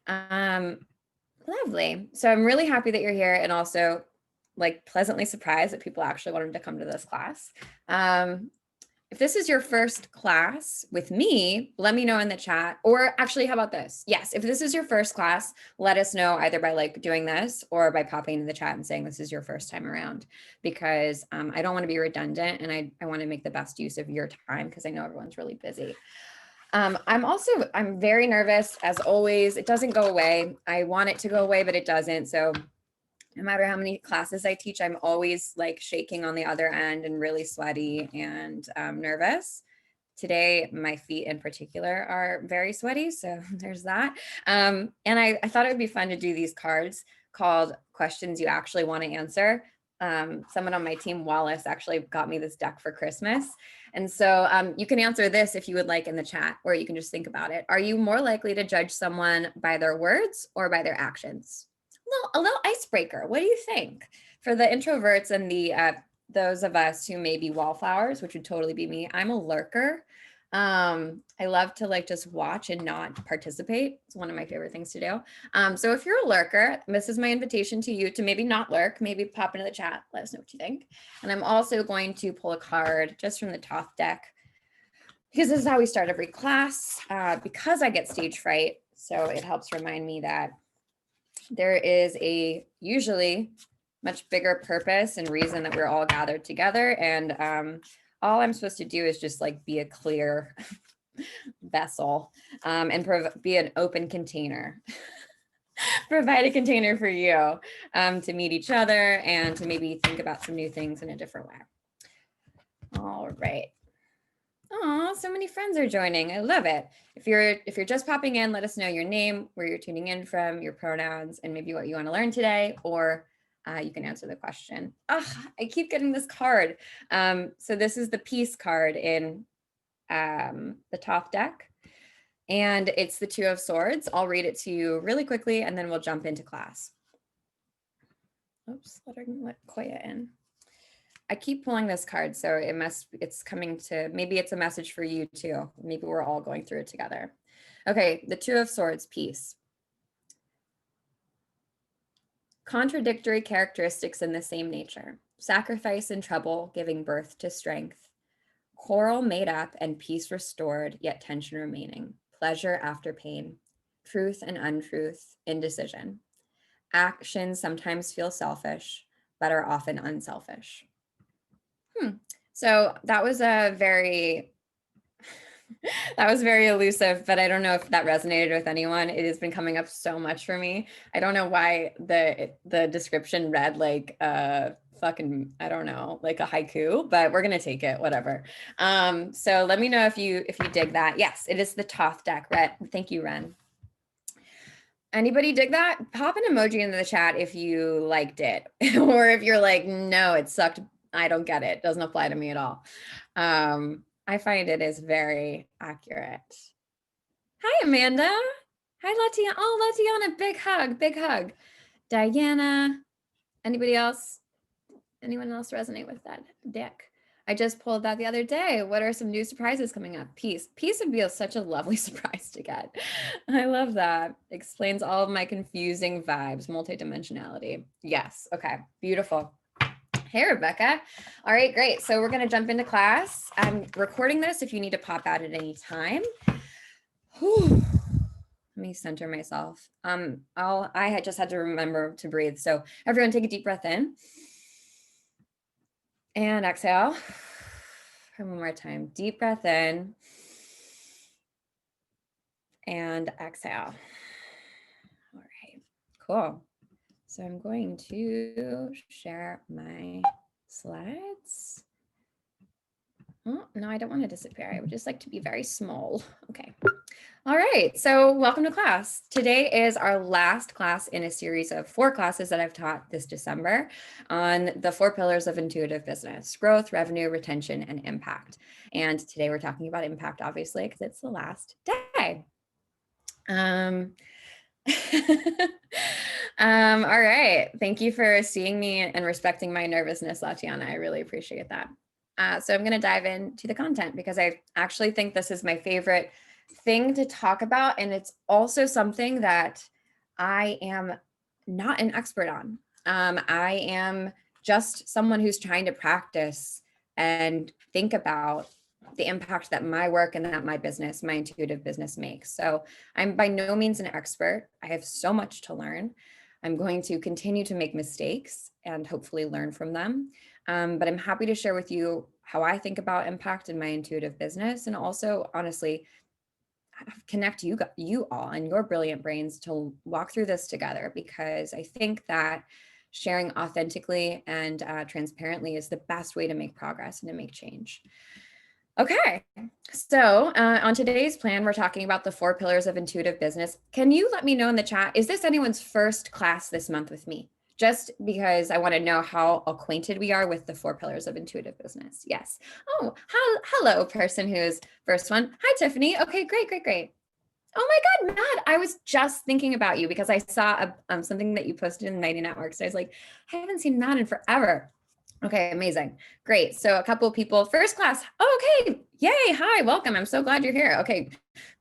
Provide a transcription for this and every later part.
Lovely. So I'm really happy that you're here, and also like pleasantly surprised that people actually wanted to come to this class. If this is your first class with me, let me know in the chat. Or actually, how about this? Yes, if this is your first class, let us know either by like doing this or by popping in the chat and saying this is your first time around, because I don't want to be redundant, and I want to make the best use of your time because I know everyone's really busy. I'm very nervous as always. It doesn't go away. I want it to go away, but it doesn't. So no matter how many classes I teach, I'm always like shaking on the other end and really sweaty and nervous. Today, my feet in particular are very sweaty, so there's that. And I thought it would be fun to do these cards called questions you actually want to answer. Someone on my team, Wallace, actually got me this deck for Christmas. And so you can answer this if you would like in the chat, or you can just think about it. Are you more likely to judge someone by their words or by their actions? A little icebreaker. What do you think? For the introverts and the those of us who may be wallflowers, which would totally be me, I'm a lurker. I love to like just watch and not participate. It's one of my favorite things to do. So if you're a lurker, this is my invitation to you to maybe not lurk, maybe pop into the chat, let us know what you think. And I'm also going to pull a card just from the Toth deck, because this is how we start every class, because I get stage fright. So it helps remind me that there is a usually much bigger purpose and reason that we're all gathered together. And all I'm supposed to do is just like be a clear vessel and be an open container. Provide a container for you to meet each other and to maybe think about some new things in a different way. All right. Oh, so many friends are joining. I love it. If you're just popping in, let us know your name, where you're tuning in from, your pronouns, and maybe what you want to learn today, or you can answer the question. I keep getting this card. So this is the peace card in the Toth deck, and it's the Two of Swords. I'll read it to you really quickly, and then we'll jump into class. Oops, let Koya in. I keep pulling this card, so it's coming to, maybe it's a message for you too. Maybe we're all going through it together. Okay, the Two of Swords, peace. Contradictory characteristics in the same nature. Sacrifice and trouble giving birth to strength. Quarrel made up and peace restored, yet tension remaining. Pleasure after pain. Truth and untruth, indecision. Actions sometimes feel selfish, but are often unselfish. So that was very elusive, but I don't know if that resonated with anyone. It has been coming up so much for me. I don't know why the description read like fucking, I don't know, like a haiku, but we're gonna take it, whatever. So let me know if you dig that. Yes, it is the Toth deck. Thank you, Ren. Anybody dig that? Pop an emoji into the chat if you liked it, or if you're like, no, it sucked. I don't get it. Doesn't apply to me at all. I find it is very accurate. Hi, Amanda. Hi, Latiana. Oh, Latiana, big hug, big hug. Diana, anybody else? Anyone else resonate with that deck? I just pulled that the other day. What are some new surprises coming up? Peace. Peace would be such a lovely surprise to get. I love that. Explains all of my confusing vibes, multidimensionality. Yes. Okay. Beautiful. Hey, Rebecca. All right, great. So we're going to jump into class. I'm recording this if you need to pop out at any time. Whew. Let me center myself. I just had to remember to breathe. So everyone take a deep breath in. And exhale. And one more time. Deep breath in. And exhale. All right, cool. So I'm going to share my slides. Oh, no, I don't want to disappear. I would just like to be very small. Okay. All right. So welcome to class. Today is our last class in a series of 4 classes that I've taught this December on the 4 pillars of intuitive business: growth, revenue, retention, and impact. And today we're talking about impact, obviously, because it's the last day. All right. Thank you for seeing me and respecting my nervousness, Latiana. I really appreciate that. So I'm going to dive into the content because I actually think this is my favorite thing to talk about. And it's also something that I am not an expert on. I am just someone who's trying to practice and think about the impact that my work and that my business, my intuitive business makes. So I'm by no means an expert. I have so much to learn. I'm going to continue to make mistakes and hopefully learn from them. But I'm happy to share with you how I think about impact in my intuitive business, and also honestly connect you all and your brilliant brains to walk through this together, because I think that sharing authentically and transparently is the best way to make progress and to make change. Okay, so on today's plan, we're talking about the 4 pillars of intuitive business. Can you let me know in the chat, is this anyone's first class this month with me? Just because I want to know how acquainted we are with the 4 pillars of intuitive business. Yes. Oh, hello, person who's first one. Hi, Tiffany. Okay, great, great, great. Oh my God, Matt, I was just thinking about you because I saw something that you posted in the Mighty Network. So I was like, I haven't seen Matt in forever. Okay, amazing. Great. So a couple of people, first class. Oh, okay. Yay. Hi, welcome. I'm so glad you're here. Okay,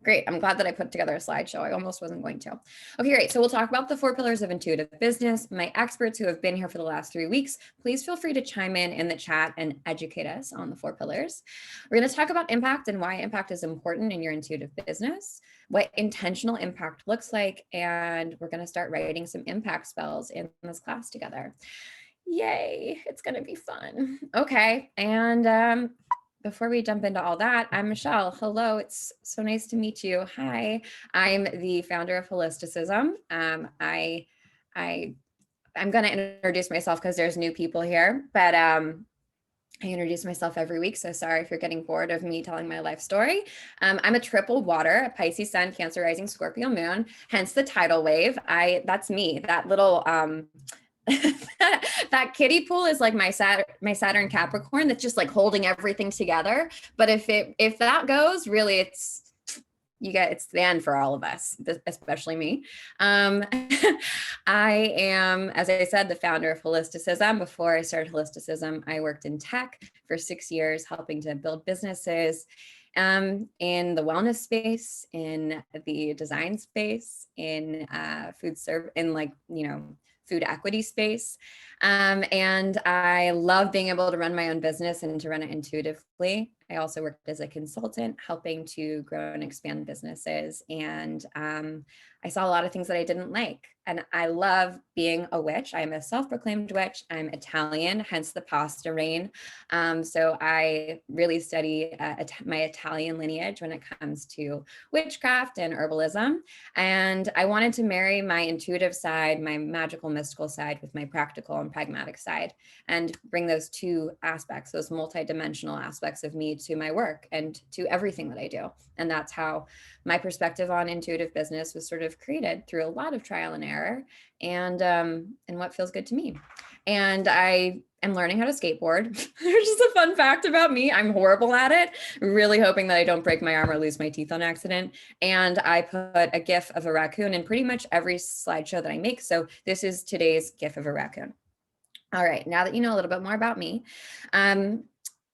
great. I'm glad that I put together a slideshow. I almost wasn't going to. Okay, great. So we'll talk about the 4 pillars of intuitive business. My experts who have been here for the last 3 weeks, please feel free to chime in the chat and educate us on the 4 pillars. We're going to talk about impact and why impact is important in your intuitive business, what intentional impact looks like, and we're going to start writing some impact spells in this class together. Yay, it's going to be fun. Okay, and before we jump into all that, I'm Michelle. Hello, it's so nice to meet you. Hi, I'm the founder of Holisticism. I'm going to introduce myself because there's new people here, but I introduce myself every week, so sorry if you're getting bored of me telling my life story. I'm a triple water, a Pisces sun, Cancer rising, Scorpio moon, hence the tidal wave. That's me, that little that kiddie pool is like my Saturn Capricorn that's just like holding everything together. But if that goes, really it's the end for all of us, especially me. I am, as I said, the founder of Holisticism. Before I started Holisticism, I worked in tech for 6 years, helping to build businesses in the wellness space, in the design space, in food equity space. And I love being able to run my own business and to run it intuitively. I also worked as a consultant, helping to grow and expand businesses. And I saw a lot of things that I didn't like. And I love being a witch. I'm a self-proclaimed witch. I'm Italian, hence the pasta rain. So I really study my Italian lineage when it comes to witchcraft and herbalism. And I wanted to marry my intuitive side, my magical, mystical side, with my practical and pragmatic side, and bring those 2 aspects, those multidimensional aspects of me, to my work and to everything that I do. And that's how my perspective on intuitive business was sort of created, through a lot of trial and error, and what feels good to me. And I am learning how to skateboard. There's just a fun fact about me. I'm horrible at it, really hoping that I don't break my arm or lose my teeth on accident. And I put a GIF of a raccoon in pretty much every slideshow that I make. So this is today's GIF of a raccoon. All right, now that you know a little bit more about me,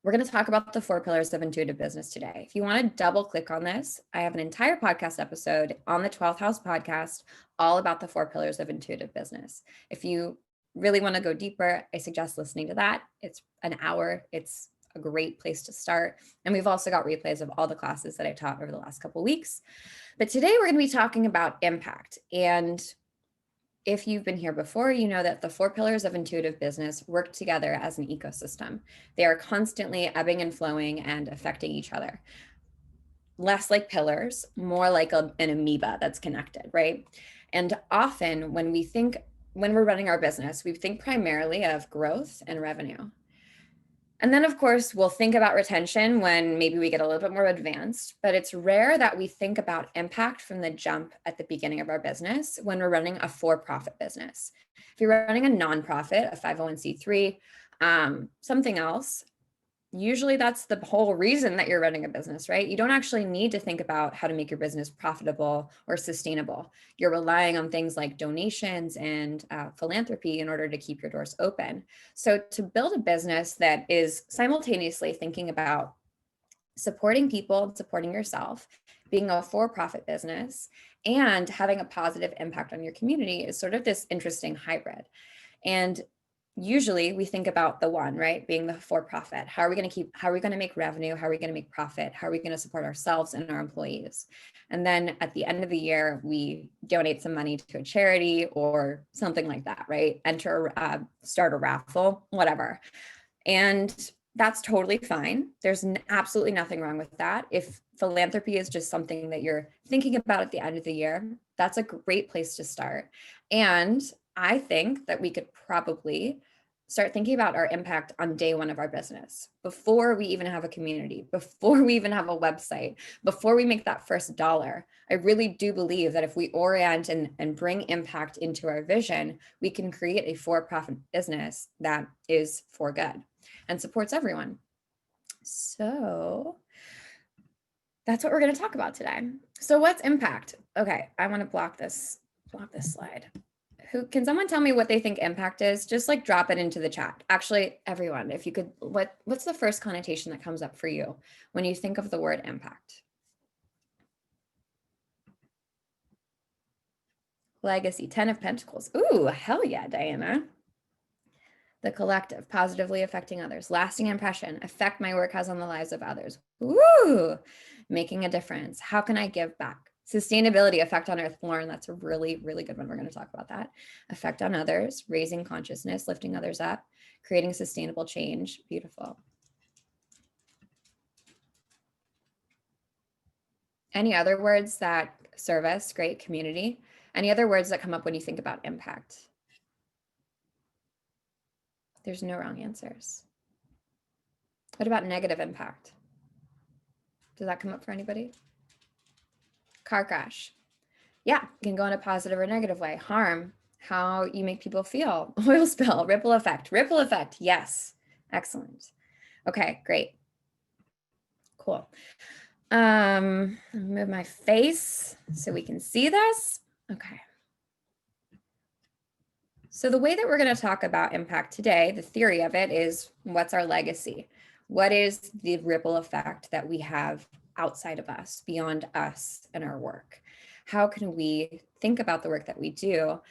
we're going to talk about the 4 pillars of intuitive business today. If you want to double click on this, I have an entire podcast episode on the 12th House podcast, all about the 4 pillars of intuitive business. If you really want to go deeper, I suggest listening to that. It's an hour. It's a great place to start. And we've also got replays of all the classes that I taught over the last couple of weeks. But today we're going to be talking about impact. And if you've been here before, you know that the 4 pillars of intuitive business work together as an ecosystem. They are constantly ebbing and flowing and affecting each other. Less like pillars, more like an amoeba that's connected, right? And often when we're running our business, we think primarily of growth and revenue. And then, of course, we'll think about retention when maybe we get a little bit more advanced, but it's rare that we think about impact from the jump at the beginning of our business when we're running a for-profit business. If you're running a nonprofit, a 501c3, something else, usually that's the whole reason that you're running a business, right? You don't actually need to think about how to make your business profitable or sustainable. You're relying on things like donations and philanthropy in order to keep your doors open. So to build a business that is simultaneously thinking about supporting people and supporting yourself, being a for-profit business, And having a positive impact on your community is sort of this interesting hybrid. And usually we think about the one, right, being the for-profit. How are we going to make revenue? How are we going to make profit? How are we going to support ourselves and our employees? And then at the end of the year, we donate some money to a charity or something like that, right? Start a raffle, whatever. And that's totally fine. There's absolutely nothing wrong with that. If philanthropy is just something that you're thinking about at the end of the year, that's a great place to start. And I think that we could probably start thinking about our impact on day one of our business, before we even have a community, before we even have a website, before we make that first dollar. I really do believe that if we orient and bring impact into our vision, we can create a for-profit business that is for good and supports everyone. So that's what we're going to talk about today. So what's impact? Okay, I want to block this slide. Can someone tell me what they think impact is? Just like drop it into the chat. Actually, everyone, if you could, what's the first connotation that comes up for you when you think of the word impact? Legacy, 10 of Pentacles. Ooh, hell yeah, Diana. The collective, positively affecting others, lasting impression, effect my work has on the lives of others. Woo! Making a difference. How can I give back? Sustainability, effect on earth. Lauren, that's a really, really good one. We're going to talk about that. Effect on others, raising consciousness, lifting others up, creating sustainable change. Beautiful. Any other words that service, great, community? Any other words that come up when you think about impact? There's no wrong answers. What about negative impact? Does that come up for anybody? Car crash. Yeah, it can go in a positive or negative way. Harm, how you make people feel. Oil spill, ripple effect. Ripple effect, yes. Excellent. Okay, great. Cool. Move my face so we can see this. Okay. So the way that we're going to talk about impact today, the theory of it is, what's our legacy? What is the ripple effect that we have outside of us, beyond us and our work? How can we think about the work that we do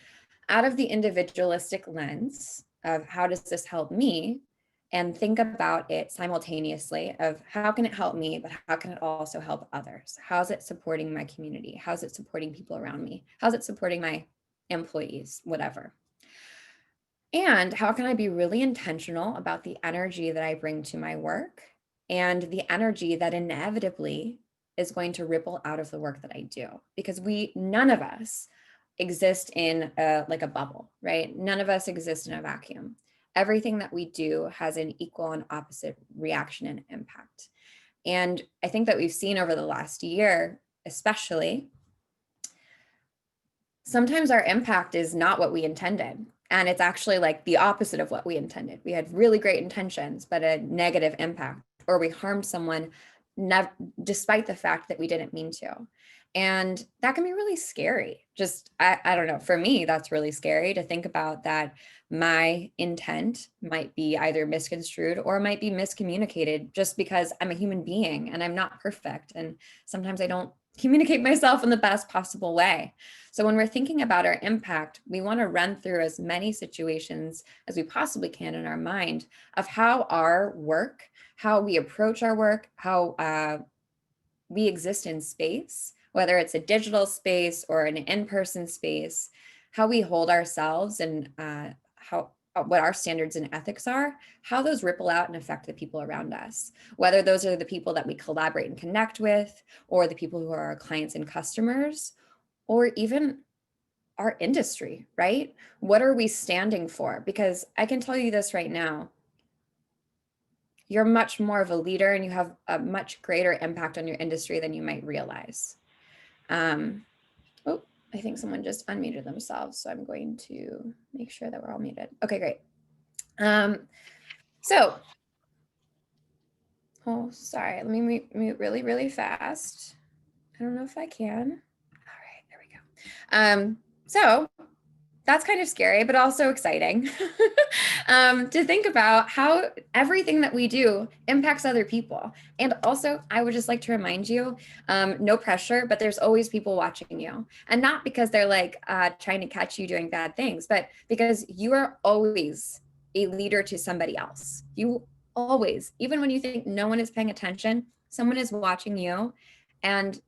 out of the individualistic lens of how does this help me, and think about it simultaneously of how can it help me, but how can it also help others? How's it supporting my community? How's it supporting people around me? How's it supporting my employees, whatever? And how can I be really intentional about the energy that I bring to my work and the energy that inevitably is going to ripple out of the work that I do? Because none of us exist in like a bubble, right? None of us exist in a vacuum. Everything that we do has an equal and opposite reaction and impact. And I think that we've seen over the last year, especially, sometimes our impact is not what we intended. And it's actually like the opposite of what we intended. We had really great intentions, but a negative impact, or we harmed someone despite the fact that we didn't mean to. And that can be really scary. I don't know, for me, that's really scary to think about, that my intent might be either misconstrued or might be miscommunicated, just because I'm a human being and I'm not perfect. And sometimes I don't communicate myself in the best possible way. So when we're thinking about our impact, we want to run through as many situations as we possibly can in our mind of how our work, how we approach our work, how we exist in space, whether it's a digital space or an in-person space, how we hold ourselves, and what our standards and ethics are, how those ripple out and affect the people around us, whether those are the people that we collaborate and connect with, or the people who are our clients and customers, or even our industry, right? What are we standing for? Because I can tell you this right now, you're much more of a leader and you have a much greater impact on your industry than you might realize. Oh, I think someone just unmuted themselves, so I'm going to make sure that we're all muted. Okay, great. Oh, sorry, let me mute really, really fast. I don't know if I can. All right, there we go. So that's kind of scary, but also exciting to think about how everything that we do impacts other people. And also, I would just like to remind you, no pressure, but there's always people watching you. And not because they're like trying to catch you doing bad things, but because you are always a leader to somebody else. You always, even when you think no one is paying attention, someone is watching you and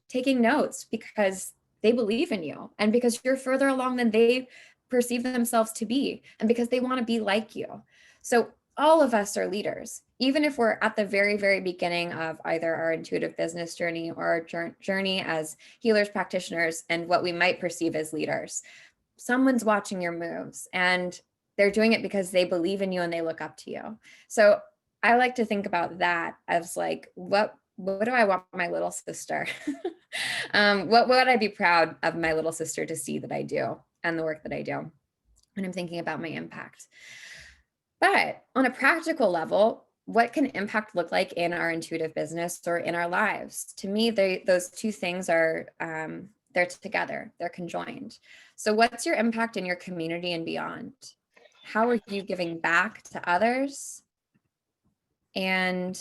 taking notes because they believe in you and because you're further along than they perceive themselves to be and because they want to be like you. So all of us are leaders, even if we're at the very, very beginning of either our intuitive business journey or our journey as healers, practitioners, and what we might perceive as leaders. Someone's watching your moves and they're doing it because they believe in you and they look up to you. So I like to think about that as like, what do I want my little sister? What would I be proud of my little sister to see that I do and the work that I do when I'm thinking about my impact? But on a practical level, what can impact look like in our intuitive business or in our lives? To me, those two things are, they're together, they're conjoined. So what's your impact in your community and beyond? How are you giving back to others? And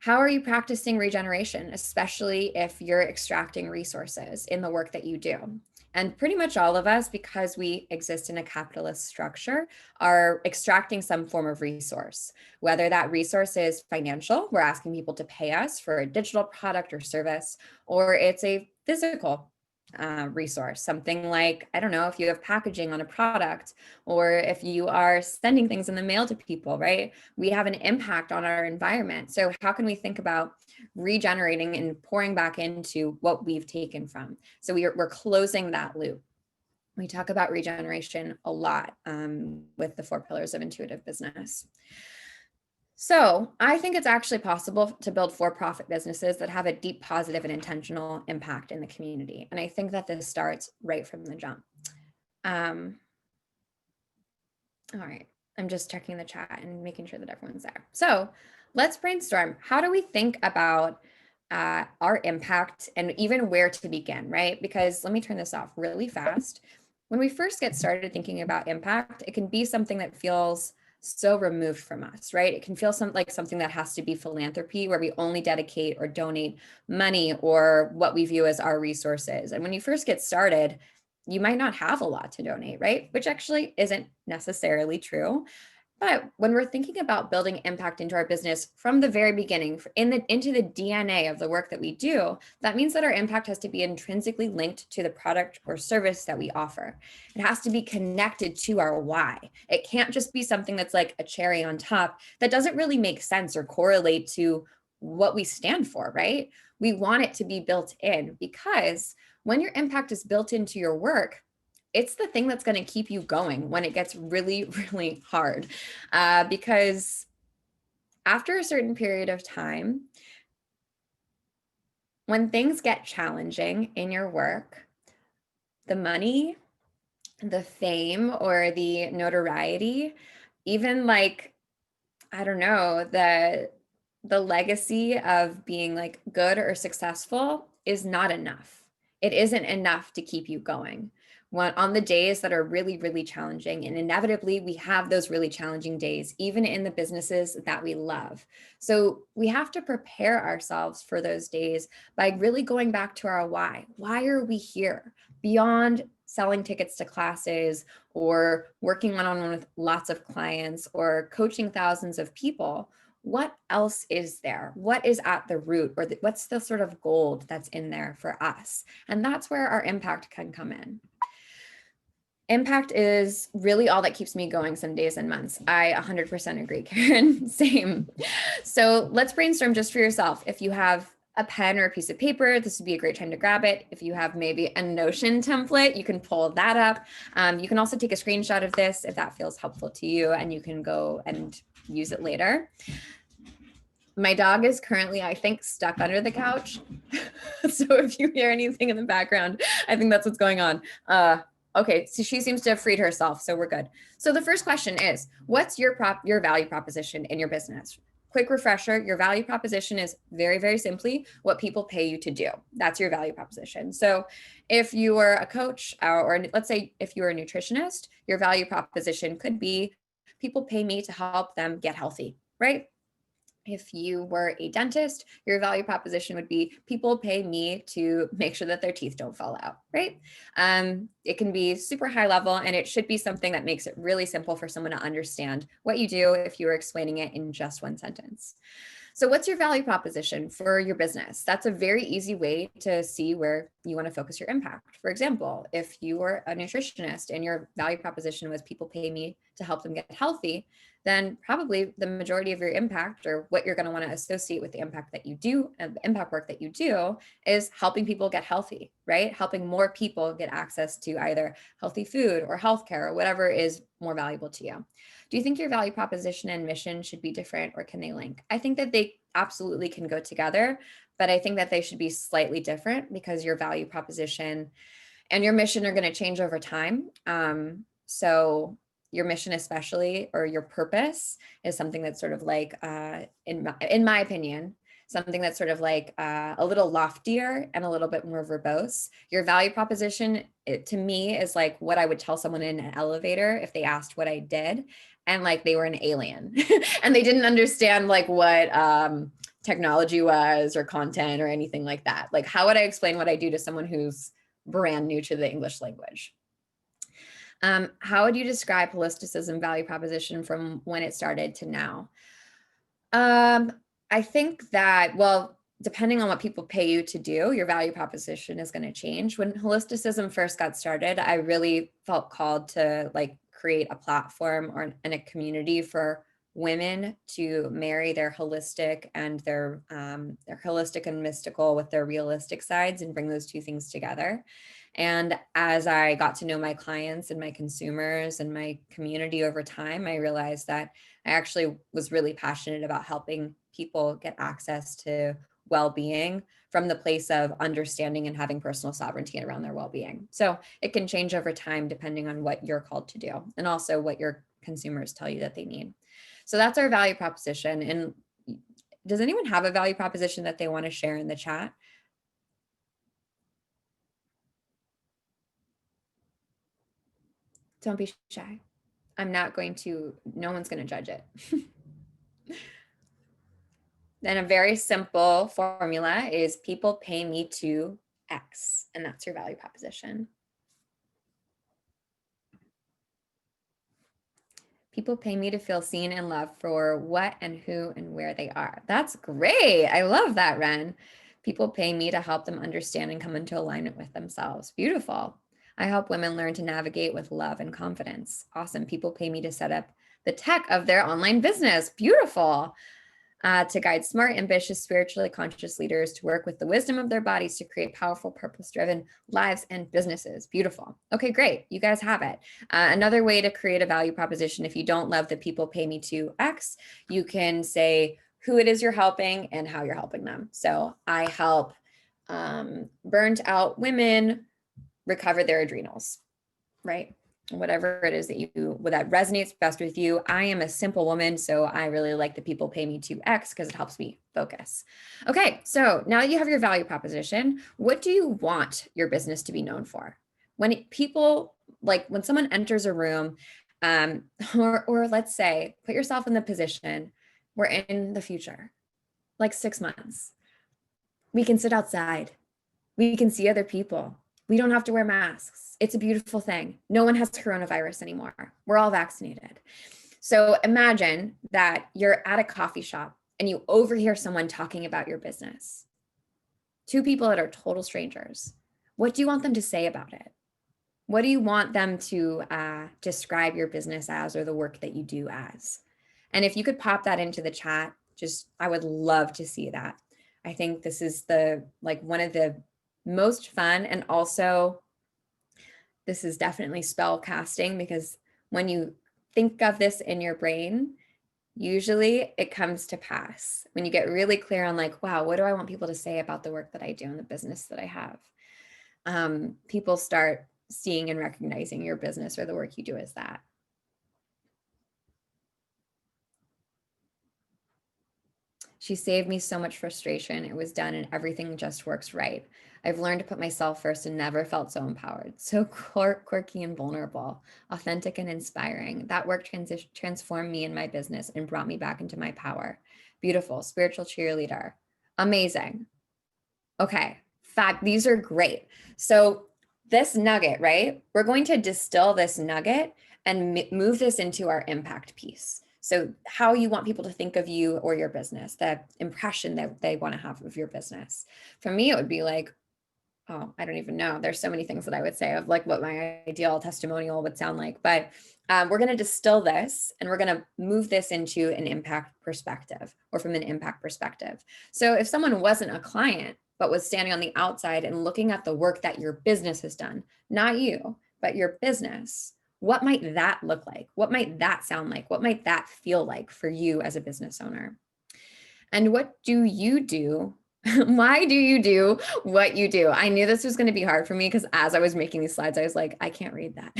how are you practicing regeneration, especially if you're extracting resources in the work that you do? And pretty much all of us, because we exist in a capitalist structure, are extracting some form of resource, whether that resource is financial, we're asking people to pay us for a digital product or service, or it's a physical resource, something like, I don't know, if you have packaging on a product, or if you are sending things in the mail to people, right? We have an impact on our environment. So how can we think about regenerating and pouring back into what we've taken from? So we're closing that loop. We talk about regeneration a lot with the 4 pillars of intuitive business. So I think it's actually possible to build for-profit businesses that have a deep, positive, and intentional impact in the community. And I think that this starts right from the jump. All right, I'm just checking the chat and making sure that everyone's there. So let's brainstorm. How do we think about our impact and even where to begin, right? Because let me turn this off really fast. When we first get started thinking about impact, it can be something that feels so removed from us, right? It can feel like something that has to be philanthropy, where we only dedicate or donate money or what we view as our resources. And when you first get started, you might not have a lot to donate, right? Which actually isn't necessarily true. But when we're thinking about building impact into our business from the very beginning, into the DNA of the work that we do, that means that our impact has to be intrinsically linked to the product or service that we offer. It has to be connected to our why. It can't just be something that's like a cherry on top that doesn't really make sense or correlate to what we stand for, right? We want it to be built in, because when your impact is built into your work, it's the thing that's going to keep you going when it gets really, really hard. Because after a certain period of time, when things get challenging in your work, the money, the fame, or the notoriety, even like, I don't know, the legacy of being like good or successful is not enough. It isn't enough to keep you going. On the days that are really, really challenging, and inevitably we have those really challenging days, even in the businesses that we love. So we have to prepare ourselves for those days by really going back to our why. Why are we here? Beyond selling tickets to classes or working one-on-one with lots of clients or coaching thousands of people, what else is there? What is at the root, or what's the sort of gold that's in there for us? And that's where our impact can come in. Impact is really all that keeps me going some days and months. I 100% agree, Karen. Same. So let's brainstorm just for yourself. If you have a pen or a piece of paper, this would be a great time to grab it. If you have maybe a Notion template, you can pull that up. You can also take a screenshot of this if that feels helpful to you, and you can go and use it later. My dog is currently, I think, stuck under the couch. So if you hear anything in the background, I think that's what's going on. Okay, so she seems to have freed herself, so we're good. So the first question is, what's your value proposition in your business? quick refresher, your value proposition is very, very simply what people pay you to do. That's your value proposition. So if you are a coach, or let's say if you're a nutritionist, your value proposition could be people pay me to help them get healthy, right? If you were a dentist, your value proposition would be people pay me to make sure that their teeth don't fall out, right? It can be super high level, and it should be something that makes it really simple for someone to understand what you do if you were explaining it in just one sentence. So what's your value proposition for your business? That's a very easy way to see where you want to focus your impact. For example, if you were a nutritionist and your value proposition was people pay me to help them get healthy, then probably the majority of your impact, or what you're going to want to associate with the impact that you do and the impact work that you do, is helping people get healthy, right? Helping more people get access to either healthy food or healthcare or whatever is more valuable to you. Do you think your value proposition and mission should be different, or can they link? I think that they absolutely can go together, but I think that they should be slightly different because your value proposition and your mission are going to change over time. So your mission, especially, or your purpose, is something that's sort of like, in my opinion, something that's sort of like a little loftier and a little bit more verbose. Your value proposition, to me, is like what I would tell someone in an elevator if they asked what I did and like they were an alien and they didn't understand like what technology was or content or anything like that. Like, how would I explain what I do to someone who's brand new to the English language? How would you describe holisticism value proposition from when it started to now? I think that, well, depending on what people pay you to do, your value proposition is going to change. When holisticism first got started, I really felt called to like create a platform and a community for women to marry their holistic and their holistic and mystical with their realistic sides and bring those two things together. And as I got to know my clients and my consumers and my community over time, I realized that I actually was really passionate about helping people get access to well-being from the place of understanding and having personal sovereignty around their well-being. So it can change over time depending on what you're called to do and also what your consumers tell you that they need. So that's our value proposition. And does anyone have a value proposition that they want to share in the chat? Don't be shy. I'm not going to, no one's going to judge it. Then a very simple formula is people pay me to X, and that's your value proposition. People pay me to feel seen and loved for what and who and where they are. That's great. I love that, Ren. People pay me to help them understand and come into alignment with themselves. Beautiful. I help women learn to navigate with love and confidence. Awesome. People pay me to set up the tech of their online business. Beautiful. To guide smart, ambitious, spiritually conscious leaders to work with the wisdom of their bodies to create powerful, purpose-driven lives and businesses. Beautiful. Okay, great. You guys have it. Another way to create a value proposition, if you don't love the people pay me to X, you can say who it is you're helping and how you're helping them. So I help burnt out women recover their adrenals, right? Whatever it is that resonates best with you. I am a simple woman, so I really like the people pay me to X because it helps me focus. Okay, so now that you have your value proposition, what do you want your business to be known for? When people, like when someone enters a room, or let's say, put yourself in the position, we're in the future, like 6 months. We can sit outside. We can see other people. We don't have to wear masks. It's a beautiful thing. No one has coronavirus anymore. We're all vaccinated. So imagine that you're at a coffee shop and you overhear someone talking about your business. Two people that are total strangers. What do you want them to say about it? What do you want them to describe your business as, or the work that you do as? And if you could pop that into the chat, I would love to see that. I think this is one of the most fun, and also this is definitely spell casting, because when you think of this in your brain, usually it comes to pass when you get really clear on like, wow, what do I want people to say about the work that I do and the business that I have? People start seeing and recognizing your business or the work you do as that. She saved me so much frustration. It was done and everything just works right. I've learned to put myself first and never felt so empowered. So quirky and vulnerable, authentic and inspiring. That work transformed me in my business and brought me back into my power. Beautiful, spiritual cheerleader. Amazing. Okay, these are great. So this nugget, right? We're going to distill this nugget and move this into our impact piece. So how you want people to think of you or your business, the impression that they want to have of your business. For me, it would be like, oh, I don't even know. There's so many things that I would say of like what my ideal testimonial would sound like, but we're going to distill this and we're going to move this into an impact perspective or from an impact perspective. So if someone wasn't a client, but was standing on the outside and looking at the work that your business has done, not you, but your business, what might that look like? What might that sound like? What might that feel like for you as a business owner? And what do you do? Why do you do what you do? I knew this was going to be hard for me because as I was making these slides, I was like, I can't read that.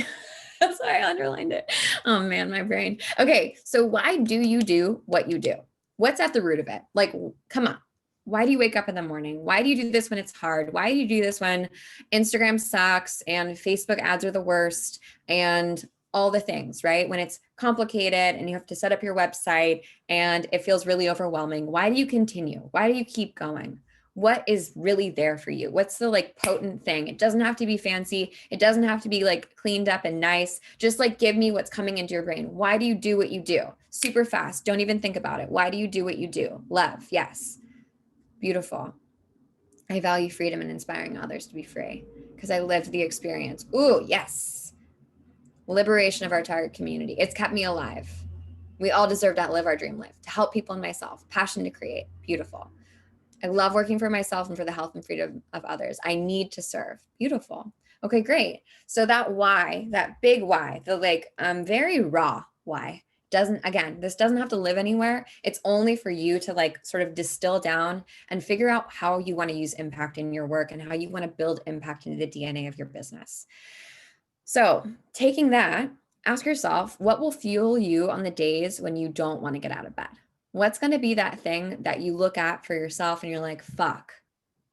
That's why I underlined it. Oh man, my brain. Okay, so why do you do what you do? What's at the root of it? Like, come on. Why do you wake up in the morning? Why do you do this when it's hard? Why do you do this when Instagram sucks and Facebook ads are the worst and all the things, right? When it's complicated and you have to set up your website and it feels really overwhelming. Why do you continue? Why do you keep going? What is really there for you? What's the like potent thing? It doesn't have to be fancy. It doesn't have to be like cleaned up and nice. Just like give me what's coming into your brain. Why do you do what you do? Super fast. Don't even think about it. Why do you do what you do? Love. Yes. Beautiful. I value freedom and inspiring others to be free because I lived the experience. Ooh, yes. Liberation of our target community. It's kept me alive. We all deserve to live our dream life, to help people and myself, passion to create. Beautiful. I love working for myself and for the health and freedom of others. I need to serve. Beautiful. Okay, great. So that why, that big why, the like very raw why this doesn't have to live anywhere. It's only for you to like sort of distill down and figure out how you want to use impact in your work and how you want to build impact into the DNA of your business. So taking that, ask yourself, what will fuel you on the days when you don't want to get out of bed? What's going to be that thing that you look at for yourself and you're like, fuck,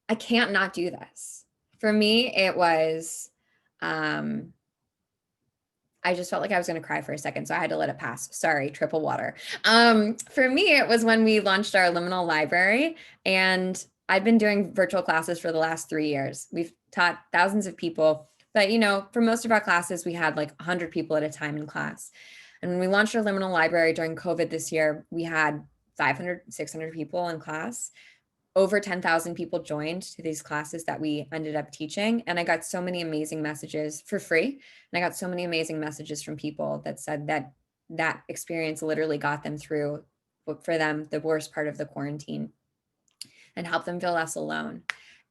I can't not do this. For me, it was, I just felt like I was going to cry for a second, so I had to let it pass. Sorry, triple water. For me, it was when we launched our liminal library, and I've been doing virtual classes for the last 3 years. We've taught thousands of people, but you know, for most of our classes, we had like 100 people at a time in class. And when we launched our liminal library during COVID this year, we had 500, 600 people in class. Over 10,000 people joined to these classes that we ended up teaching. And I got so many amazing messages for free. And I got so many amazing messages from people that said that that experience literally got them through, for them, the worst part of the quarantine and helped them feel less alone.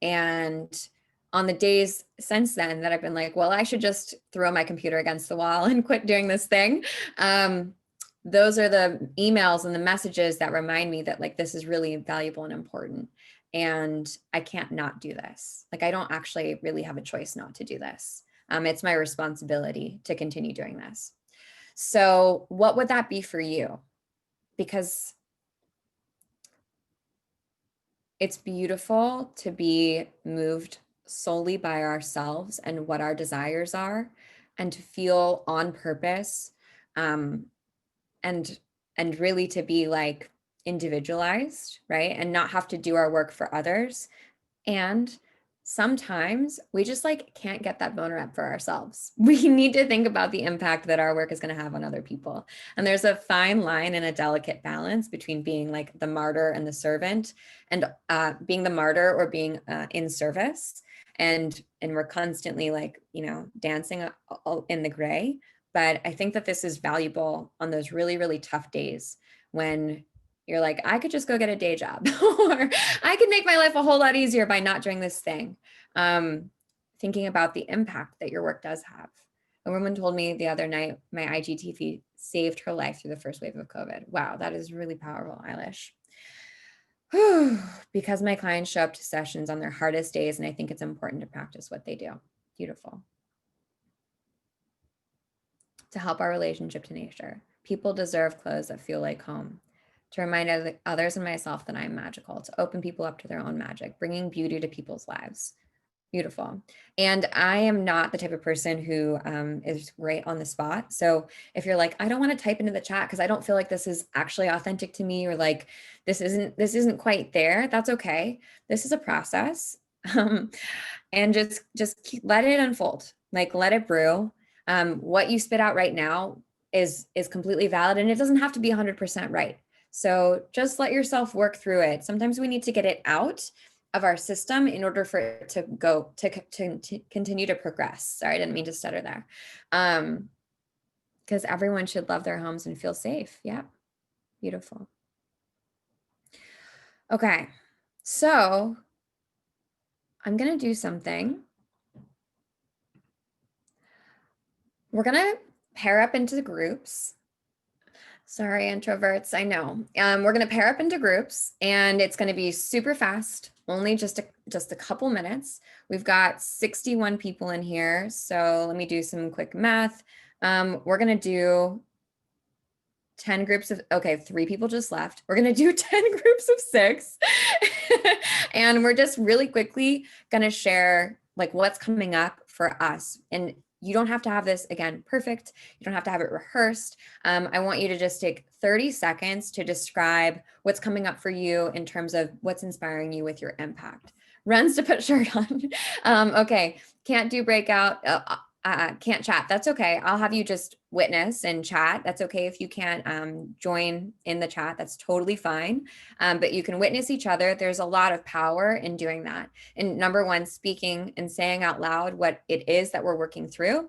And on the days since then that I've been like, well, I should just throw my computer against the wall and quit doing this thing. Those are the emails and the messages that remind me that like, this is really valuable and important. And I can't not do this. Like, I don't actually really have a choice not to do this. It's my responsibility to continue doing this. So what would that be for you? Because it's beautiful to be moved solely by ourselves and what our desires are, and to feel on purpose, and really to be like individualized, right? And not have to do our work for others. And sometimes we just like can't get that boner up for ourselves. We need to think about the impact that our work is going to have on other people. And there's a fine line and a delicate balance between being like the martyr and the servant, and being the martyr or being in service. And we're constantly like, you know, dancing in the gray. But I think that this is valuable on those really, really tough days when you're like, I could just go get a day job, or I could make my life a whole lot easier by not doing this thing. Thinking about the impact that your work does have. A woman told me the other night, my IGTV saved her life through the first wave of COVID. Wow, that is really powerful, Eilish. Because my clients show up to sessions on their hardest days, and I think it's important to practice what they do. Beautiful. To help our relationship to nature. People deserve clothes that feel like home. to remind others and myself that I'm magical, to open people up to their own magic, bringing beauty to people's lives. Beautiful. And I am not the type of person who is great on the spot. So if you're like, I don't want to type into the chat because I don't feel like this is actually authentic to me, or like this isn't quite there, that's okay. This is a process. And just let it unfold. Like, let it brew. What you spit out right now is completely valid, and it doesn't have to be 100% right. So just let yourself work through it. Sometimes we need to get it out of our system in order for it to go to continue to progress. Sorry, I didn't mean to stutter there. Because everyone should love their homes and feel safe. Yeah, beautiful. Okay, so I'm gonna do something. We're gonna pair up into the groups. Sorry, introverts, I know. We're gonna pair up into groups, and it's gonna be super fast, only just a couple minutes. We've got 61 people in here, so let me do some quick math. We're gonna do 10 groups of, okay, 3 people just left. We're gonna do 10 groups of 6. And we're just really quickly gonna share like what's coming up for us. And you don't have to have this, again, perfect. You don't have to have it rehearsed. I want you to just take 30 seconds to describe what's coming up for you in terms of what's inspiring you with your impact. Runs to put shirt on. Okay, can't do breakout. Can't chat. That's okay. I'll have you just witness and chat. That's okay if you can't join in the chat. That's totally fine. But you can witness each other. There's a lot of power in doing that. And number one, speaking and saying out loud what it is that we're working through.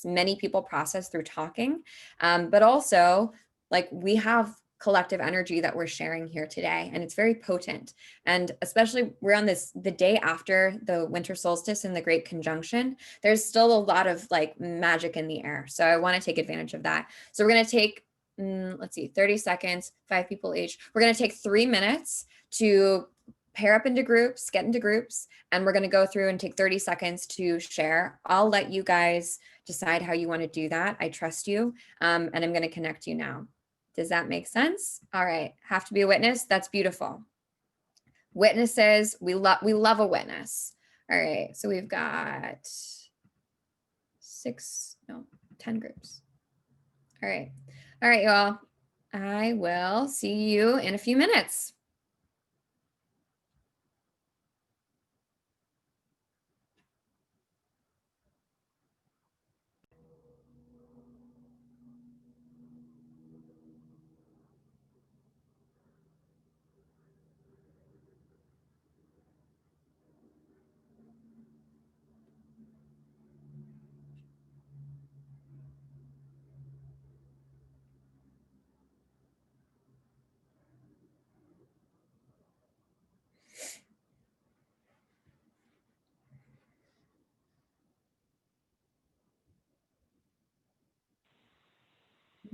Many people process through talking, but also like we have collective energy that we're sharing here today, and it's very potent. And especially we're on the day after the winter solstice and the great conjunction, there's still a lot of like magic in the air. So I want to take advantage of that. So we're going to take, let's see, 30 seconds, 5 people each. We're going to take 3 minutes to pair up into groups, get into groups, and we're going to go through and take 30 seconds to share. I'll let you guys decide how you want to do that. I trust you, and I'm going to connect you now. Does that make sense? All right. Have to be a witness. That's beautiful. Witnesses, we love a witness. All right. So we've got 10 groups. All right. All right, y'all. I will see you in a few minutes.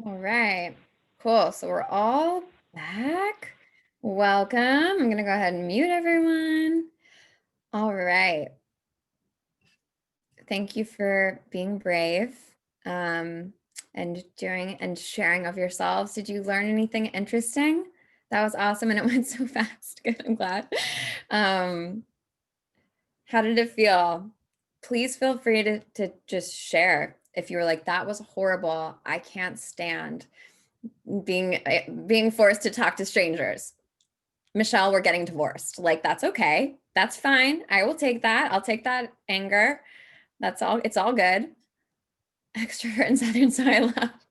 All right, cool. So we're all back. Welcome. I'm going to go ahead and mute everyone. All right. Thank you for being brave and doing and sharing of yourselves. Did you learn anything interesting? That was awesome, and it went so fast. Good, I'm glad. How did it feel? Please feel free to just share. If you were like, that was horrible, I can't stand being forced to talk to strangers. Michelle, we're getting divorced. Like, that's okay. That's fine. I will take that. I'll take that anger. That's all. It's all good. Extrovert and Southern, so I laugh.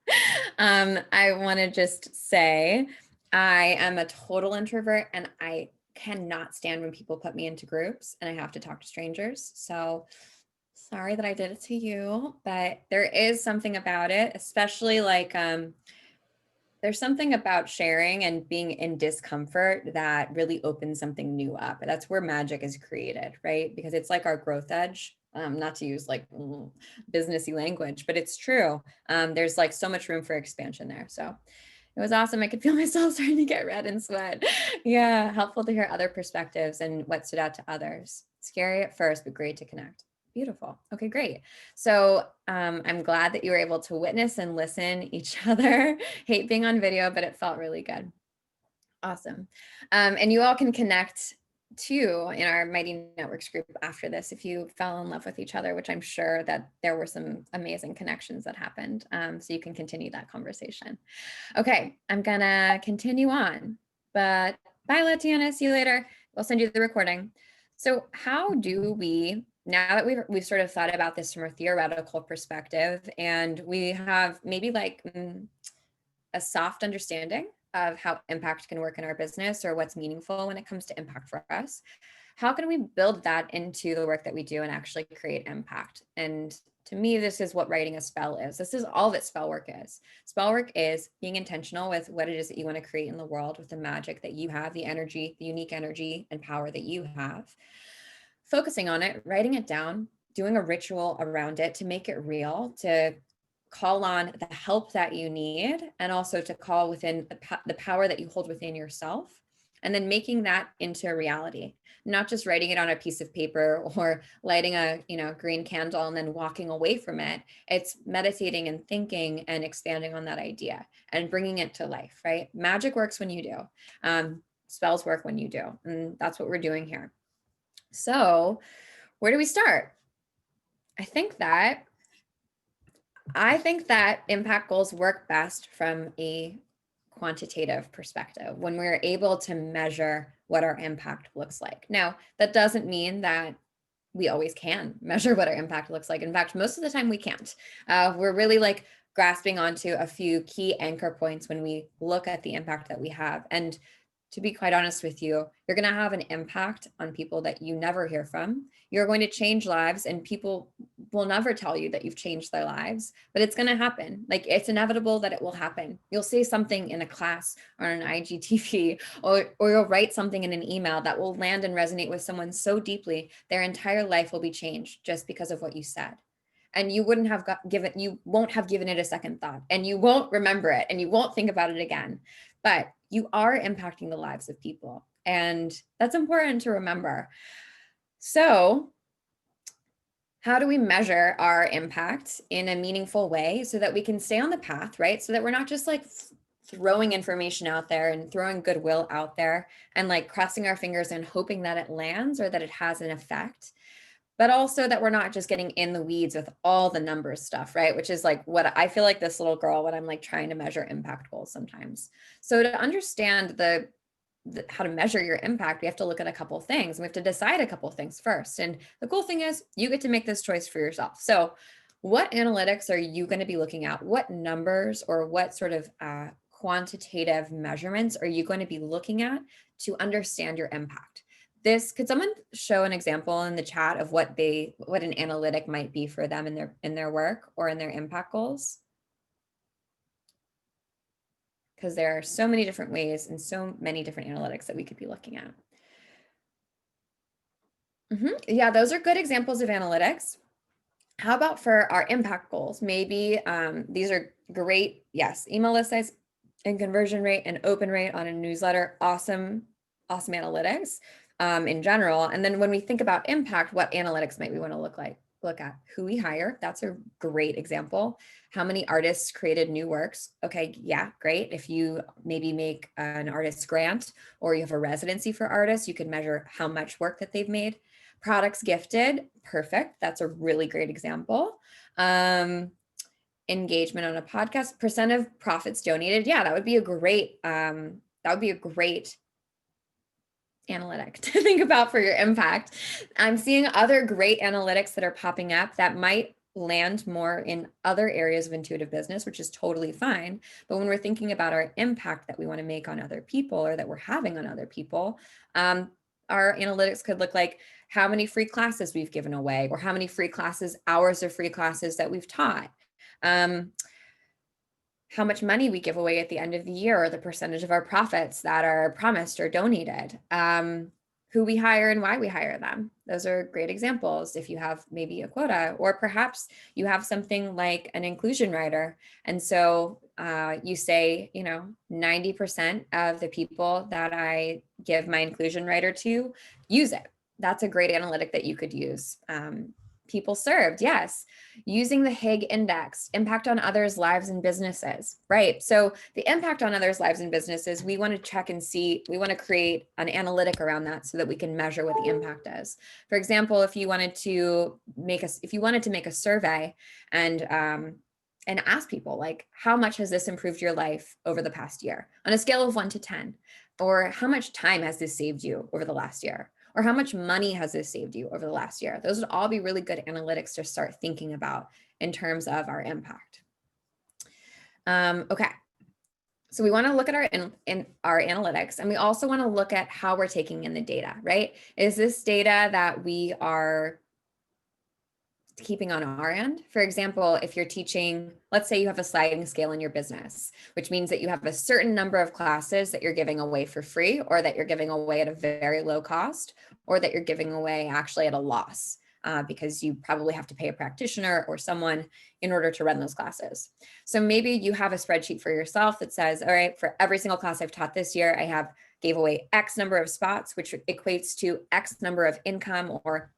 I want to just say I am a total introvert, and I cannot stand when people put me into groups and I have to talk to strangers. So sorry that I did it to you, but there is something about it, especially like there's something about sharing and being in discomfort that really opens something new up. That's where magic is created, right? Because it's like our growth edge. Not to use like businessy language, but it's true. There's like so much room for expansion there. So it was awesome. I could feel myself starting to get red and sweat. Yeah, helpful to hear other perspectives and what stood out to others. Scary at first, but great to connect. Beautiful. Okay, great. So I'm glad that you were able to witness and listen each other. Hate being on video, but it felt really good. Awesome. And you all can connect too in our Mighty Networks group after this if you fell in love with each other, which I'm sure that there were some amazing connections that happened. So you can continue that conversation. Okay, I'm gonna continue on, but bye, Latiana, see you later. We'll send you the recording. So how do we, now that we've sort of thought about this from a theoretical perspective, and we have maybe like a soft understanding of how impact can work in our business or what's meaningful when it comes to impact for us, how can we build that into the work that we do and actually create impact? And to me, this is what writing a spell is. This is all that spell work is. Spell work is being intentional with what it is that you want to create in the world, with the magic that you have, the energy, the unique energy and power that you have. Focusing on it, writing it down, doing a ritual around it to make it real, to call on the help that you need, and also to call within the power that you hold within yourself, and then making that into a reality, not just writing it on a piece of paper or lighting a green candle and then walking away from it. It's meditating and thinking and expanding on that idea and bringing it to life, right? Magic works when you do. Spells work when you do. And that's what we're doing here. So where do we start? I think that impact goals work best from a quantitative perspective when we're able to measure what our impact looks like. Now, that doesn't mean that we always can measure what our impact looks like. In fact, most of the time we can't. We're really like grasping onto a few key anchor points when we look at the impact that we have. And to be quite honest with you, you're going to have an impact on people that you never hear from. You're going to change lives, and people will never tell you that you've changed their lives, but it's going to happen. Like, it's inevitable that it will happen. You'll say something in a class or an IGTV, or you'll write something in an email that will land and resonate with someone so deeply, their entire life will be changed just because of what you said. And you won't have given it a second thought, and you won't remember it, and you won't think about it again. But you are impacting the lives of people. And that's important to remember. So how do we measure our impact in a meaningful way so that we can stay on the path, right? So that we're not just like throwing information out there and throwing goodwill out there and like crossing our fingers and hoping that it lands or that it has an effect, but also that we're not just getting in the weeds with all the numbers stuff, right? Which is like what I feel like this little girl when I'm like trying to measure impact goals sometimes. So to understand how to measure your impact, we have to look at a couple of things. We have to decide a couple of things first. And the cool thing is you get to make this choice for yourself. So what analytics are you going to be looking at? What numbers or what sort of quantitative measurements are you going to be looking at to understand your impact? Could someone show an example in the chat of what an analytic might be for them in their work or in their impact goals? Because there are so many different ways and so many different analytics that we could be looking at. Yeah, those are good examples of analytics. How about for our impact goals? Maybe these are great. Yes, email list size and conversion rate and open rate on a newsletter. Awesome analytics. In general. And then when we think about impact, what analytics might we want to look at? Who we hire. That's a great example. How many artists created new works? Okay, yeah, great. If you maybe make an artist grant or you have a residency for artists, you can measure how much work that they've made. Products gifted, perfect. That's a really great example. Engagement on a podcast, percent of profits donated. Yeah, that would be a great analytic to think about for your impact. I'm seeing other great analytics that are popping up that might land more in other areas of intuitive business, which is totally fine. But when we're thinking about our impact that we want to make on other people or that we're having on other people, our analytics could look like how many free classes we've given away, or how many hours of free classes that we've taught. How much money we give away at the end of the year, or the percentage of our profits that are promised or donated, who we hire and why we hire them. Those are great examples if you have maybe a quota, or perhaps you have something like an inclusion writer. And so you say, 90% of the people that I give my inclusion writer to use it. That's a great analytic that you could use People served, yes. Using the Higg index, impact on others' lives and businesses, right? So the impact on others' lives and businesses, we want to check and see, we want to create an analytic around that so that we can measure what the impact is. For example, if you wanted to make a survey and ask people like, how much has this improved your life over the past year on a scale of 1 to 10? Or how much time has this saved you over the last year? Or how much money has this saved you over the last year? Those would all be really good analytics to start thinking about in terms of our impact. Okay, so we want to look at our analytics, and we also want to look at how we're taking in the data, right? Is this data that we are keeping on our end? For example, if you're teaching, let's say you have a sliding scale in your business, which means that you have a certain number of classes that you're giving away for free, or that you're giving away at a very low cost, or that you're giving away actually at a loss, because you probably have to pay a practitioner or someone in order to run those classes. So maybe you have a spreadsheet for yourself that says, all right, for every single class I've taught this year, I gave away X number of spots, which equates to X number of income, or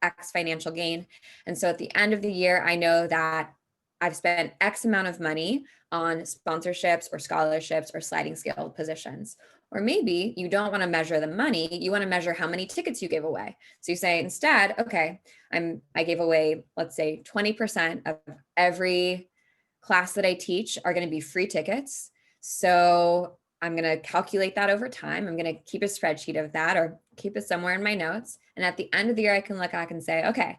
X financial gain. And so at the end of the year, I know that I've spent X amount of money on sponsorships or scholarships or sliding scale positions. Or maybe you don't want to measure the money, you want to measure how many tickets you gave away. So you say instead, okay, I gave away, let's say 20% of every class that I teach are going to be free tickets. So I'm going to calculate that over time. I'm going to keep a spreadsheet of that or keep it somewhere in my notes. And at the end of the year, I can look back and say, okay,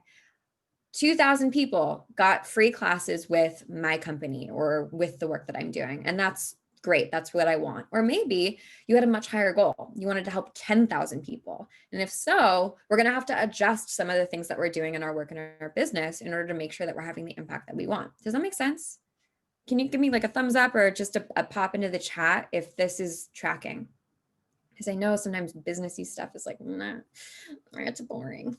2,000 people got free classes with my company or with the work that I'm doing. And that's great. That's what I want. Or maybe you had a much higher goal. You wanted to help 10,000 people. And if so, we're going to have to adjust some of the things that we're doing in our work and our business in order to make sure that we're having the impact that we want. Does that make sense? Can you give me like a thumbs up or just a pop into the chat if this is tracking? Because I know sometimes businessy stuff is like, nah, it's boring.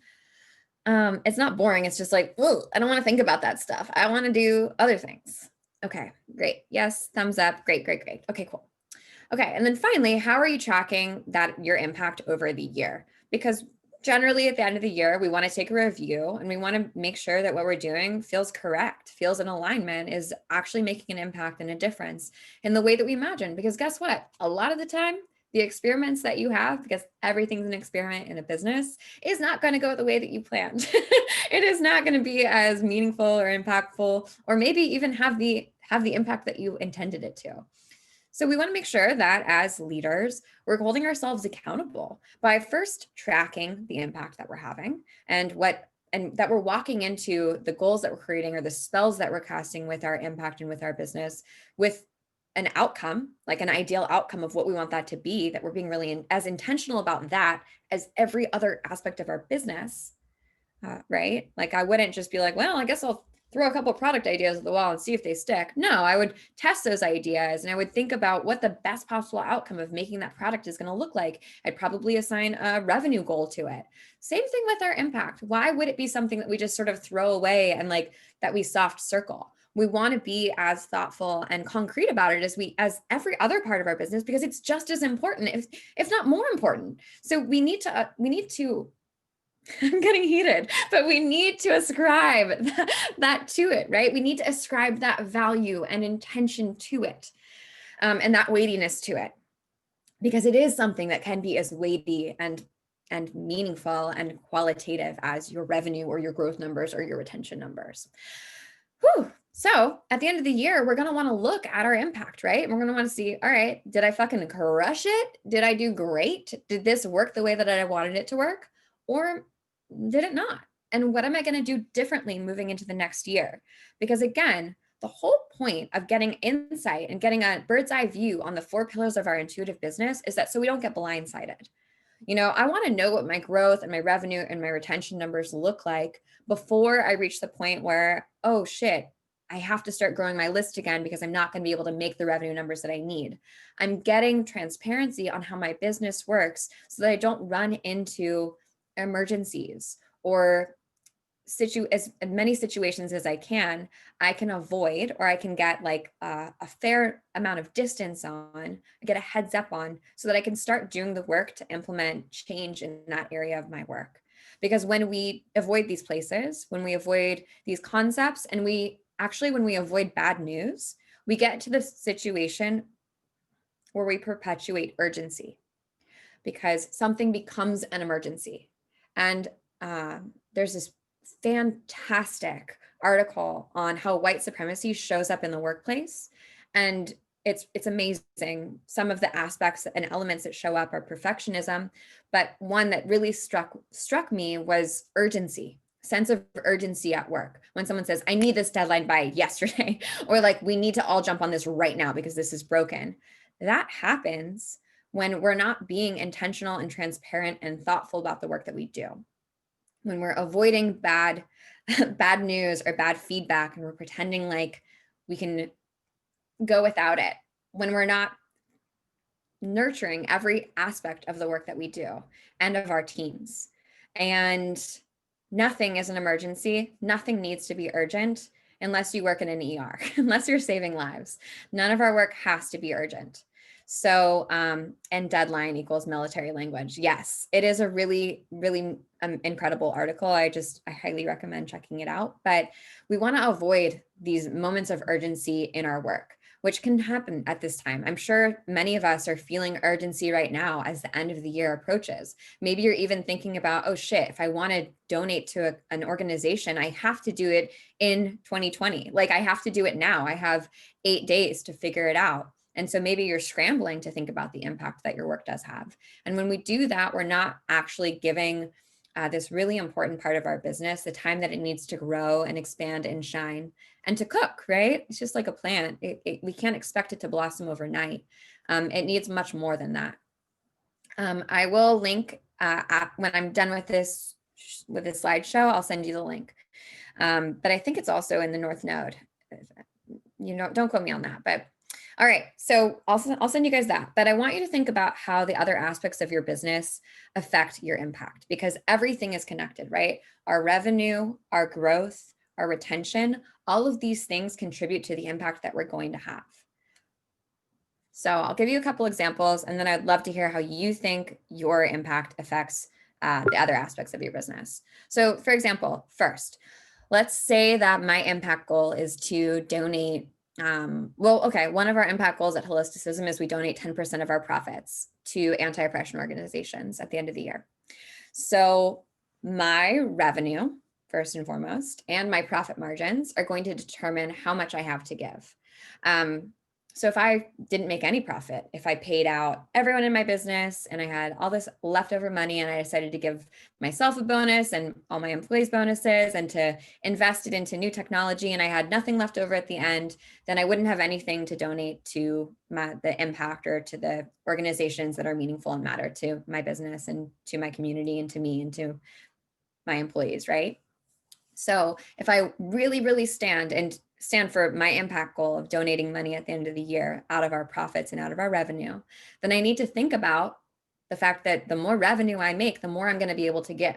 It's not boring. It's just like, whoa, I don't want to think about that stuff. I want to do other things. Okay, great. Yes, thumbs up. Great, great, great. Okay, cool. Okay, and then finally, how are you tracking your impact over the year? Because generally at the end of the year, we want to take a review and we want to make sure that what we're doing feels correct, feels in alignment, is actually making an impact and a difference in the way that we imagine. Because guess what? A lot of the time, the experiments that you have, because everything's an experiment in a business, is not going to go the way that you planned. It is not going to be as meaningful or impactful, or maybe even have the impact that you intended it to. So we want to make sure that as leaders, we're holding ourselves accountable by first tracking the impact that we're having and that we're walking into the goals that we're creating or the spells that we're casting with our impact and with our business with an outcome, like an ideal outcome of what we want that to be, that we're being really as intentional about that as every other aspect of our business, right? Like I wouldn't just be like, well, I guess I'll throw a couple of product ideas at the wall and see if they stick. No, I would test those ideas and I would think about what the best possible outcome of making that product is going to look like. I'd probably assign a revenue goal to it. Same thing with our impact. Why would it be something that we just sort of throw away and like that we soft circle? We want to be as thoughtful and concrete about it as every other part of our business, because it's just as important, if not more important. So we need to I'm getting heated, but we need to ascribe that to it, right? We need to ascribe that value and intention to it, and that weightiness to it, because it is something that can be as weighty and meaningful and qualitative as your revenue or your growth numbers or your retention numbers. Whew. So at the end of the year, we're going to want to look at our impact, right? We're going to want to see, all right, did I fucking crush it? Did I do great? Did this work the way that I wanted it to work? Or did it not? And what am I going to do differently moving into the next year? Because again, the whole point of getting insight and getting a bird's eye view on the 4 pillars of our intuitive business is that so we don't get blindsided. I want to know what my growth and my revenue and my retention numbers look like before I reach the point where, oh shit, I have to start growing my list again because I'm not going to be able to make the revenue numbers that I need. I'm getting transparency on how my business works so that I don't run into emergencies or as many situations as I can avoid, or I can get like a fair amount of distance on, get a heads up on, so that I can start doing the work to implement change in that area of my work. Because when we avoid these places, when we avoid these concepts, and when we avoid bad news, we get to the situation where we perpetuate urgency because something becomes an emergency. And there's this fantastic article on how white supremacy shows up in the workplace. And it's amazing. Some of the aspects and elements that show up are perfectionism, but one that really struck me was urgency, sense of urgency at work. When someone says, I need this deadline by yesterday, or like, we need to all jump on this right now because this is broken. That happens when we're not being intentional and transparent and thoughtful about the work that we do. When we're avoiding bad news or bad feedback and we're pretending like we can go without it, when we're not nurturing every aspect of the work that we do and of our teams. And nothing is an emergency. Nothing needs to be urgent unless you work in an ER, unless you're saving lives. None of our work has to be urgent. So, and deadline equals military language. Yes, it is a really, really incredible article. I highly recommend checking it out. But we want to avoid these moments of urgency in our work, which can happen at this time. I'm sure many of us are feeling urgency right now as the end of the year approaches. Maybe you're even thinking about, oh shit, if I want to donate to an organization, I have to do it in 2020. Like, I have to do it now. I have 8 days to figure it out. And so maybe you're scrambling to think about the impact that your work does have. And when we do that, we're not actually giving this really important part of our business the time that it needs to grow and expand and shine and to cook, right? It's just like a plant. We can't expect it to blossom overnight. It needs much more than that. I will link when I'm done with this slideshow, I'll send you the link. But I think it's also in the North Node. Don't quote me on that, but all right, so I'll send you guys that, but I want you to think about how the other aspects of your business affect your impact, because everything is connected, right? Our revenue, our growth, our retention, all of these things contribute to the impact that we're going to have. So I'll give you a couple examples, and then I'd love to hear how you think your impact affects the other aspects of your business. So for example, first, let's say that my impact goal is to donate one of our impact goals at Holisticism is we donate 10% of our profits to anti-oppression organizations at the end of the year. So my revenue, first and foremost, and my profit margins are going to determine how much I have to give. So if I didn't make any profit, if I paid out everyone in my business and I had all this leftover money and I decided to give myself a bonus and all my employees bonuses and to invest it into new technology and I had nothing left over at the end, then I wouldn't have anything to donate to the impact or to the organizations that are meaningful and matter to my business and to my community and to me and to my employees, right? So if I really, really stand for my impact goal of donating money at the end of the year out of our profits and out of our revenue, then I need to think about the fact that the more revenue I make, the more I'm going to be able to give.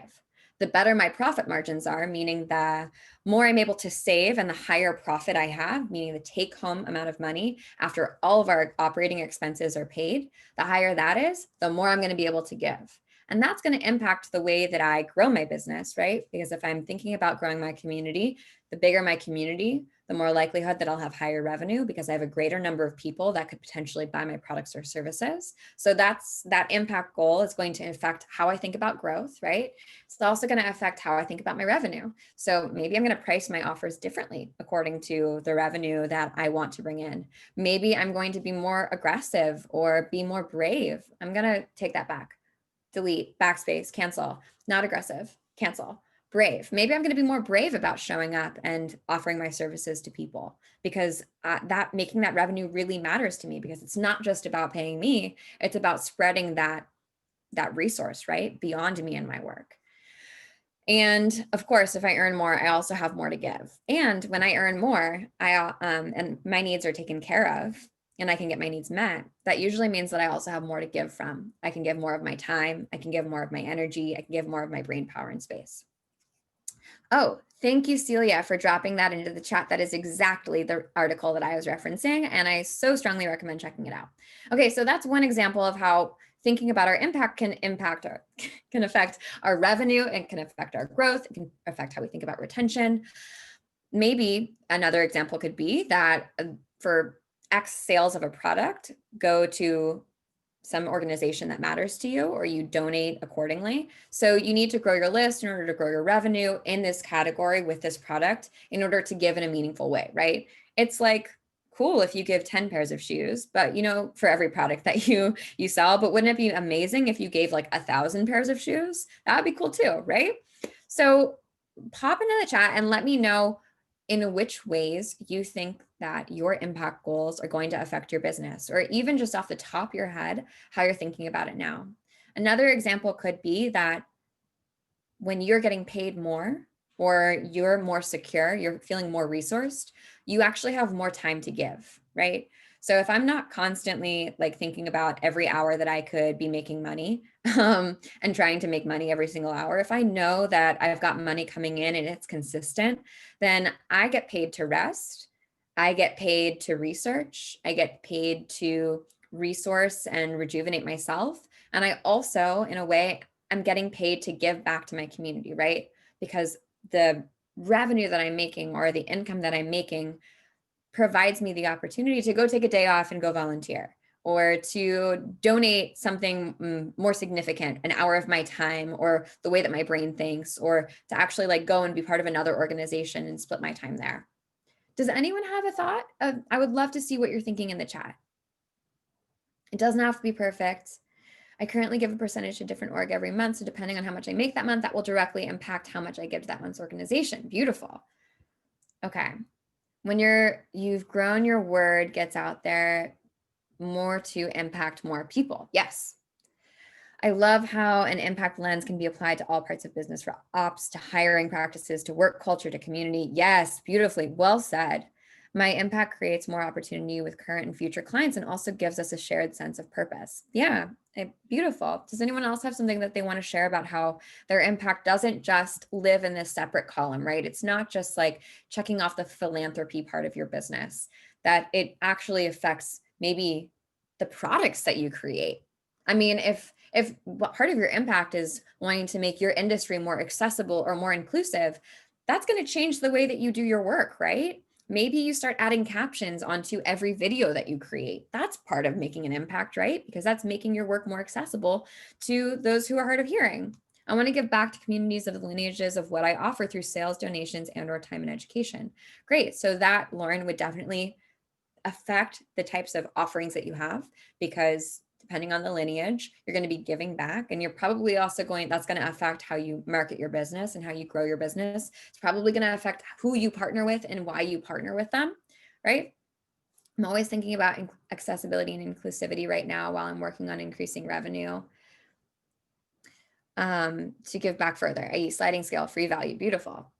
The better my profit margins are, meaning the more I'm able to save and the higher profit I have, meaning the take home amount of money after all of our operating expenses are paid, the higher that is, the more I'm going to be able to give. And that's going to impact the way that I grow my business, right? Because if I'm thinking about growing my community, the bigger my community, the more likelihood that I'll have higher revenue because I have a greater number of people that could potentially buy my products or services. So that impact goal is going to affect how I think about growth, right? It's also going to affect how I think about my revenue. So maybe I'm going to price my offers differently according to the revenue that I want to bring in. Maybe I'm going to be more aggressive or be more brave. I'm going to take that back. Delete, backspace, cancel, not aggressive, cancel, brave. Maybe I'm going to be more brave about showing up and offering my services to people because making that revenue really matters to me because it's not just about paying me. It's about spreading that resource, right? Beyond me and my work. And of course, if I earn more, I also have more to give. And when I earn more, and my needs are taken care of, and I can get my needs met, that usually means that I also have more to give from. I can give more of my time. I can give more of my energy. I can give more of my brain power and space. Oh, thank you, Celia, for dropping that into the chat. That is exactly the article that I was referencing, and I so strongly recommend checking it out. Okay, so that's one example of how thinking about our impact can affect our revenue, and can affect our growth, it can affect how we think about retention. Maybe another example could be that for X sales of a product go to some organization that matters to you, or you donate accordingly. So you need to grow your list in order to grow your revenue in this category with this product in order to give in a meaningful way, right? It's like, cool if you give 10 pairs of shoes, but for every product that you sell, but wouldn't it be amazing if you gave like 1,000 pairs of shoes? That'd be cool too, right? So pop into the chat and let me know in which ways you think that your impact goals are going to affect your business, or even just off the top of your head, how you're thinking about it now. Another example could be that when you're getting paid more, or you're more secure, you're feeling more resourced, you actually have more time to give, right? So if I'm not constantly like thinking about every hour that I could be making money and trying to make money every single hour, if I know that I've got money coming in and it's consistent, then I get paid to rest. I get paid to research. I get paid to resource and rejuvenate myself. And I also, in a way, I'm getting paid to give back to my community, right? Because the revenue that I'm making, or the income that I'm making, provides me the opportunity to go take a day off and go volunteer, or to donate something more significant, an hour of my time, or the way that my brain thinks, or to actually like go and be part of another organization and split my time there. Does anyone have a thought? I would love to see what you're thinking in the chat. It doesn't have to be perfect. I currently give a percentage to different org every month. So depending on how much I make that month, that will directly impact how much I give to that month's organization. Beautiful. Okay. When you've grown, your word gets out there more to impact more people. Yes. I love how an impact lens can be applied to all parts of business, from ops to hiring practices to work culture to community. Yes, beautifully. Well said. My impact creates more opportunity with current and future clients, and also gives us a shared sense of purpose. Yeah, beautiful. Does anyone else have something that they want to share about how their impact doesn't just live in this separate column, right? It's not just like checking off the philanthropy part of your business, that it actually affects maybe the products that you create. I mean, if part of your impact is wanting to make your industry more accessible or more inclusive, that's going to change the way that you do your work, right? Maybe you start adding captions onto every video that you create. That's part of making an impact, right? Because that's making your work more accessible to those who are hard of hearing. I want to give back to communities of the lineages of what I offer through sales, donations, and/or time and education. Great. So that, Lauren, would definitely affect the types of offerings that you have, because depending on the lineage, you're going to be giving back, and you're probably also that's going to affect how you market your business and how you grow your business. It's probably going to affect who you partner with and why you partner with them, right? I'm always thinking about accessibility and inclusivity right now while I'm working on increasing revenue. To give back further, i.e. sliding scale, free value, beautiful.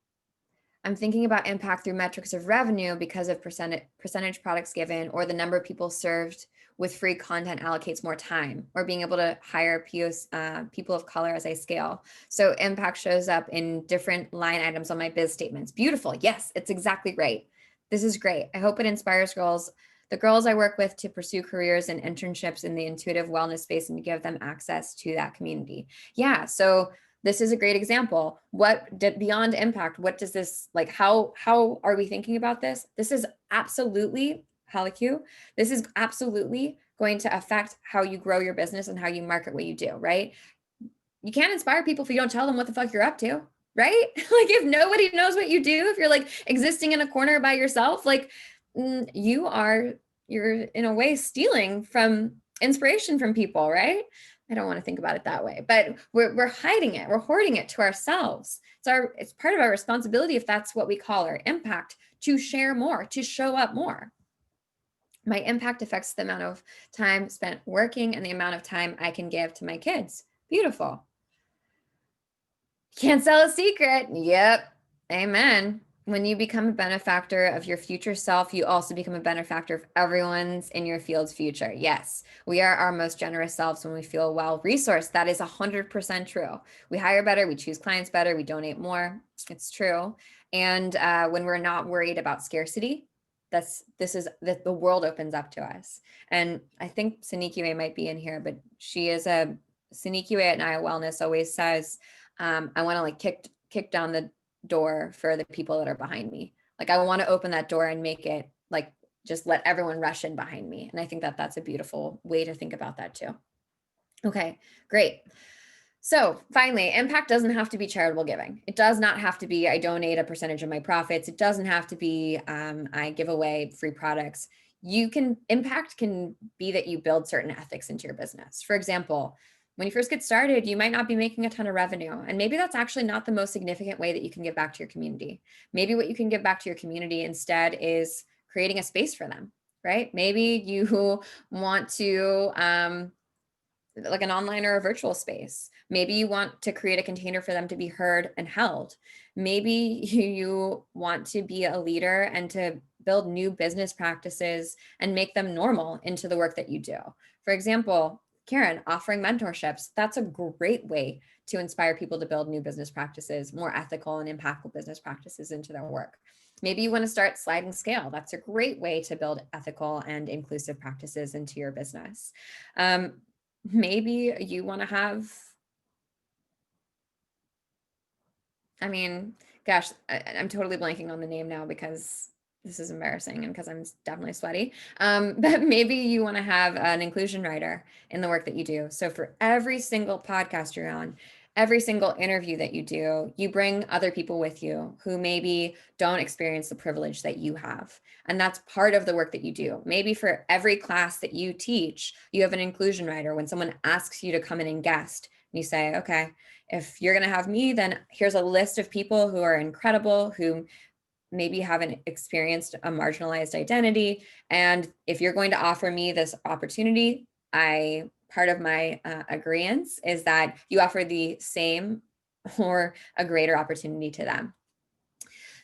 I'm thinking about impact through metrics of revenue because of percentage products given, or the number of people served with free content allocates more time, or being able to hire people of color as I scale. So impact shows up in different line items on my biz statements. Beautiful. Yes, it's exactly right. This is great. I hope it inspires the girls I work with, to pursue careers and internships in the intuitive wellness space and to give them access to that community. Yeah. So this is a great example. Beyond impact, what does this, like, how are we thinking about this? This is absolutely, Haliku, this is absolutely going to affect how you grow your business and how you market what you do, right? You can't inspire people if you don't tell them what the fuck you're up to, right? Like, if nobody knows what you do, if you're like existing in a corner by yourself, like you're in a way stealing from inspiration from people, right? I don't want to think about it that way, but we're hiding it. We're hoarding it to ourselves. It's part of our responsibility, if that's what we call our impact, to share more, to show up more. My impact affects the amount of time spent working and the amount of time I can give to my kids. Beautiful. Can't sell a secret. Yep. Amen. When you become a benefactor of your future self, you also become a benefactor of everyone's in your field's future. Yes, we are our most generous selves when we feel well-resourced. That is 100% true. We hire better, we choose clients better, we donate more. It's true. And when we're not worried about scarcity, the world opens up to us. And I think Sanikiwe might be in here, but Sanikiwe at Naya Wellness always says, I want to like kick down the door for the people that are behind me. Like I want to open that door and make it like, just let everyone rush in behind me. And I think that that's a beautiful way to think about that too. Okay, great. So finally, impact doesn't have to be charitable giving. It does not have to be, I donate a percentage of my profits. It doesn't have to be, I give away free products. Impact can be that you build certain ethics into your business. For example, when you first get started, you might not be making a ton of revenue. And maybe that's actually not the most significant way that you can give back to your community. Maybe what you can give back to your community instead is creating a space for them, right? Maybe you want to, like an online or a virtual space. Maybe you want to create a container for them to be heard and held. Maybe you want to be a leader and to build new business practices and make them normal into the work that you do. For example, Karen, offering mentorships, that's a great way to inspire people to build new business practices, more ethical and impactful business practices into their work. Maybe you want to start sliding scale. That's a great way to build ethical and inclusive practices into your business. Maybe you want to have, I mean, gosh, I'm totally blanking on the name now because this is embarrassing and because I'm definitely sweaty. But maybe you want to have an inclusion writer in the work that you do. So for every single podcast you're on, every single interview that you do, you bring other people with you who maybe don't experience the privilege that you have. And that's part of the work that you do. Maybe for every class that you teach, you have an inclusion writer. When someone asks you to come in and guest, you say, okay, if you're going to have me, then here's a list of people who are incredible, who maybe haven't experienced a marginalized identity. And if you're going to offer me this opportunity, part of my agreeance is that you offer the same or a greater opportunity to them.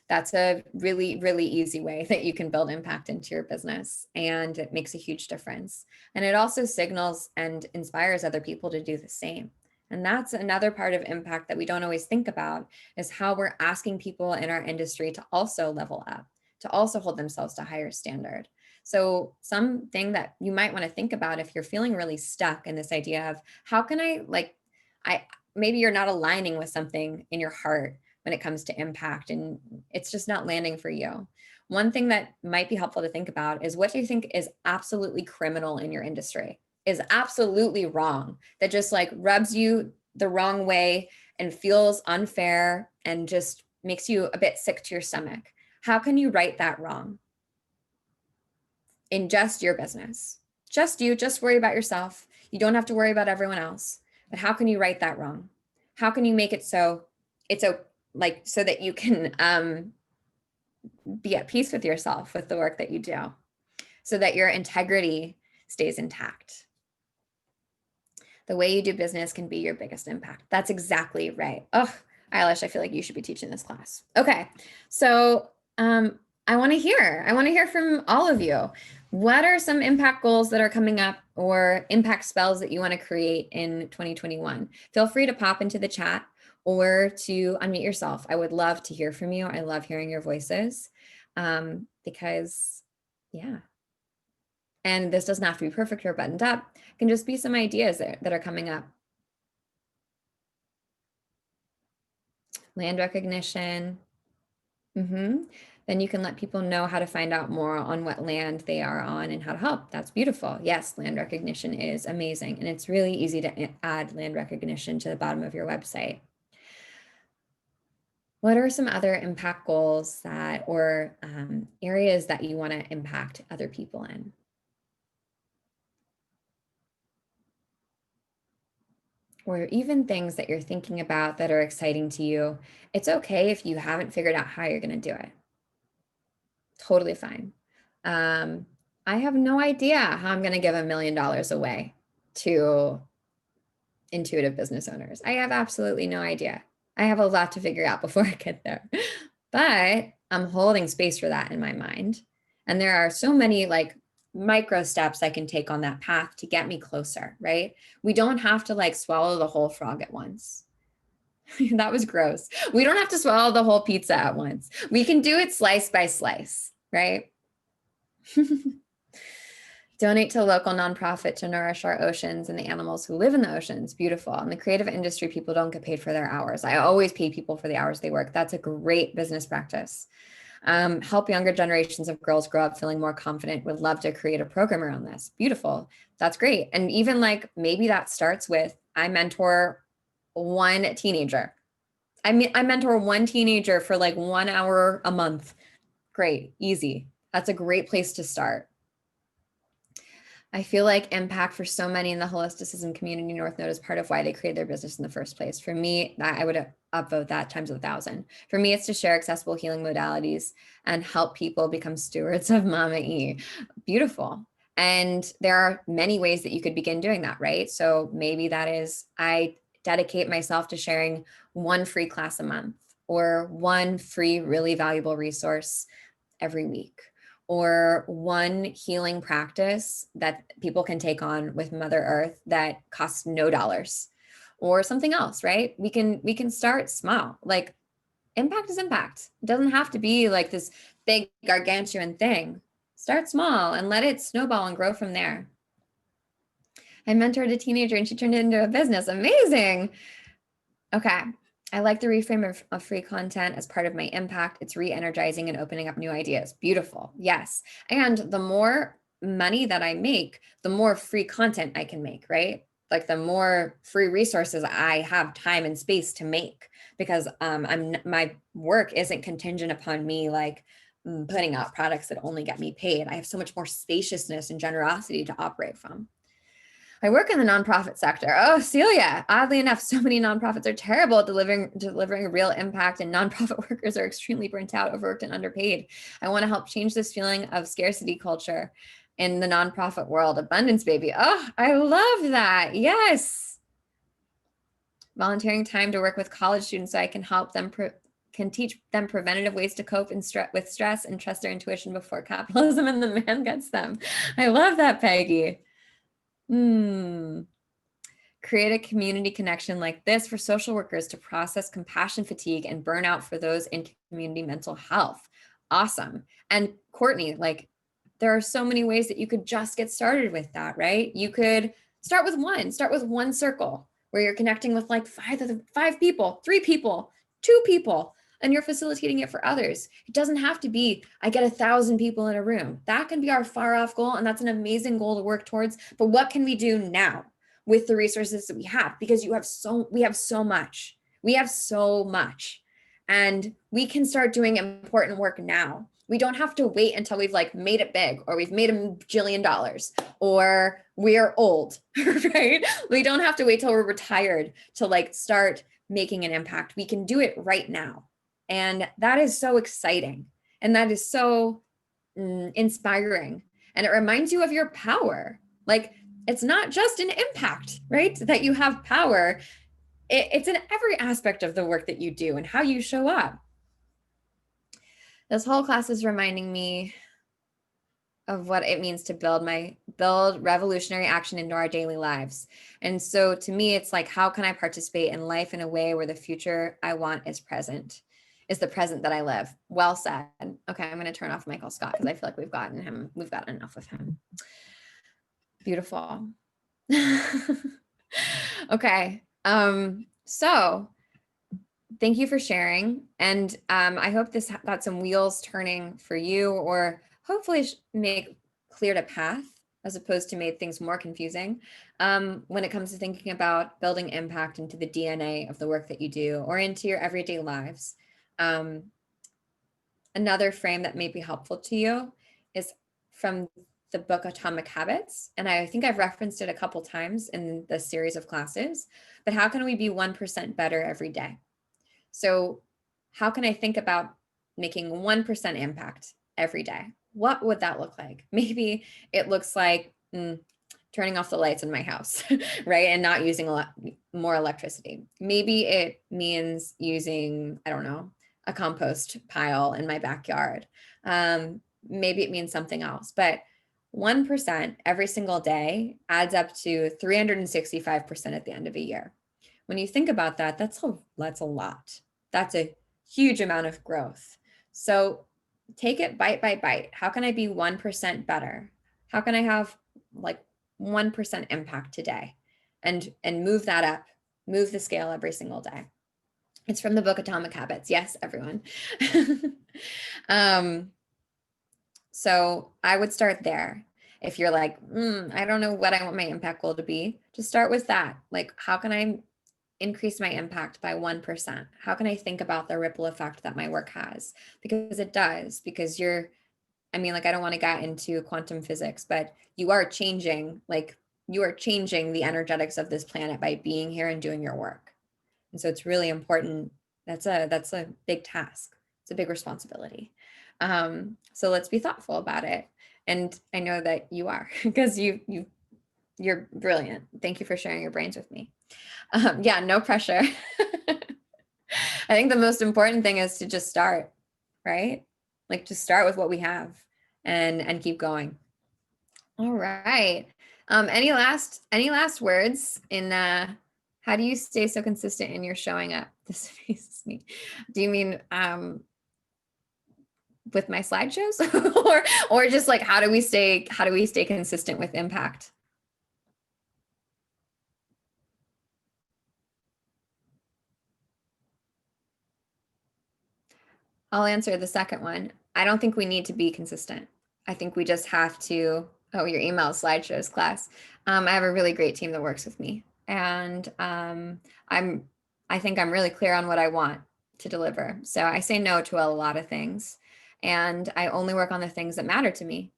That's a really, really easy way that you can build impact into your business, and it makes a huge difference. And it also signals and inspires other people to do the same. And that's another part of impact that we don't always think about, is how we're asking people in our industry to also level up, to also hold themselves to a higher standard. So something that you might want to think about if you're feeling really stuck in this idea of how can maybe you're not aligning with something in your heart when it comes to impact and it's just not landing for you. One thing that might be helpful to think about is, what do you think is absolutely criminal in your industry, is absolutely wrong, that just like rubs you the wrong way and feels unfair and just makes you a bit sick to your stomach? How can you right that wrong in just your business? Just you, just worry about yourself. You don't have to worry about everyone else. But how can you right that wrong? How can you make it so it's so that you can be at peace with yourself with the work that you do, so that your integrity stays intact? The way you do business can be your biggest impact. That's exactly right. Oh, Eilish, I feel like you should be teaching this class. Okay, so I want to hear from all of you. What are some impact goals that are coming up, or impact spells that you want to create in 2021? Feel free to pop into the chat or to unmute yourself. I would love to hear from you. I love hearing your voices because, yeah. And this doesn't have to be perfect or buttoned up. It can just be some ideas that are coming up. Land recognition. Then you can let people know how to find out more on what land they are on and how to help. That's beautiful. Yes, land recognition is amazing. And it's really easy to add land recognition to the bottom of your website. What are some other impact goals or areas that you want to impact other people in? Or even things that you're thinking about that are exciting to you. It's okay if you haven't figured out how you're going to do it. Totally fine. I have no idea how I'm going to give $1 million away to intuitive business owners. I have absolutely no idea. I have a lot to figure out before I get there, but I'm holding space for that in my mind. And there are so many like micro steps I can take on that path to get me closer, right? We don't have to like swallow the whole frog at once. That was gross. We don't have to swallow the whole pizza at once. We can do it slice by slice, right? Donate to a local nonprofit to nourish our oceans and the animals who live in the oceans. Beautiful. In the creative industry, people don't get paid for their hours. I always pay people for the hours they work. That's a great business practice. Help younger generations of girls grow up feeling more confident. Would love to create a program around this. Beautiful. That's great. And even like maybe that starts with I mentor one teenager. I mentor one teenager for like 1 hour a month. Great. Easy. That's a great place to start. I feel like impact for so many in the holisticism community North Node is part of why they created their business in the first place. For me, I would upvote that times 1,000. For me, it's to share accessible healing modalities and help people become stewards of Mama E. Beautiful. And there are many ways that you could begin doing that, right? So maybe that is, I dedicate myself to sharing one free class a month or one free, really valuable resource every week, or one healing practice that people can take on with Mother Earth that costs no dollars, or something else, right? We can start small. Like impact is impact. It doesn't have to be like this big gargantuan thing. Start small and let it snowball and grow from there. I mentored a teenager and she turned it into a business. Amazing. Okay. I like the reframe of free content as part of my impact. It's re-energizing and opening up new ideas. Beautiful. Yes. And the more money that I make, the more free content I can make, right? Like the more free resources I have time and space to make, because my work isn't contingent upon me like putting out products that only get me paid. I have so much more spaciousness and generosity to operate from. I work in the nonprofit sector. Oh, Celia, oddly enough, so many nonprofits are terrible at delivering real impact, and nonprofit workers are extremely burnt out, overworked, and underpaid. I want to help change this feeling of scarcity culture in the nonprofit world. Abundance, baby. Oh, I love that. Yes. Volunteering time to work with college students so I can help them can teach them preventative ways to cope with stress and trust their intuition before capitalism and the man gets them. I love that, Peggy. Create a community connection like this for social workers to process compassion fatigue and burnout for those in community mental health. Awesome. And Courtney, like there are so many ways that you could just get started with that, right? You could start with one circle where you're connecting with like five people, 3 people, 2 people, and you're facilitating it for others. It doesn't have to be, I get 1,000 people in a room. That can be our far off goal. And that's an amazing goal to work towards. But what can we do now with the resources that we have? Because we have so much. We have so much. And we can start doing important work now. We don't have to wait until we've like made it big, or we've made $1 jillion, or we're old, right? We don't have to wait till we're retired to like start making an impact. We can do it right now. And that is so exciting. And that is so inspiring. And it reminds you of your power. Like it's not just an impact, right? That you have power. It's in every aspect of the work that you do and how you show up. This whole class is reminding me of what it means to build revolutionary action into our daily lives. And so to me, it's like, how can I participate in life in a way where the future I want is the present that I live? Well said. Okay, I'm going to turn off Michael Scott because I feel like we've gotten enough of him. Beautiful. Okay. So thank you for sharing. And I hope this got some wheels turning for you, or hopefully make cleared a path as opposed to made things more confusing when it comes to thinking about building impact into the DNA of the work that you do or into your everyday lives. Another frame that may be helpful to you is from the book Atomic Habits. And I think I've referenced it a couple times in the series of classes, but how can we be 1% better every day? So how can I think about making 1% impact every day? What would that look like? Maybe it looks like turning off the lights in my house, right? And not using more electricity. Maybe it means using, I don't know, a compost pile in my backyard. Maybe it means something else, but 1% every single day adds up to 365% at the end of a year. When you think about that, that's a lot. That's a huge amount of growth. So take it bite by bite. How can I be 1% better? How can I have like 1% impact today? And move that up, move the scale every single day. It's from the book Atomic Habits. Yes, everyone. So I would start there. If you're like, I don't know what I want my impact goal to be, just start with that. Like, how can I increase my impact by 1%? How can I think about the ripple effect that my work has? Because it does, because I don't want to get into quantum physics, but you are changing the energetics of this planet by being here and doing your work. And so it's really important. That's a big task. It's a big responsibility. So let's be thoughtful about it. And I know that you are, because you're brilliant. Thank you for sharing your brains with me. Yeah, no pressure. I think the most important thing is to just start, right? Like, just start with what we have and keep going. All right. Any last words in how do you stay so consistent in your showing up? This faces me. Do you mean with my slideshows or just like how do we stay consistent with impact? I'll answer the second one. I don't think we need to be consistent. I think we just have to, your email slideshows class. I have a really great team that works with me, and I think I'm really clear on what I want to deliver. So I say no to a lot of things, and I only work on the things that matter to me.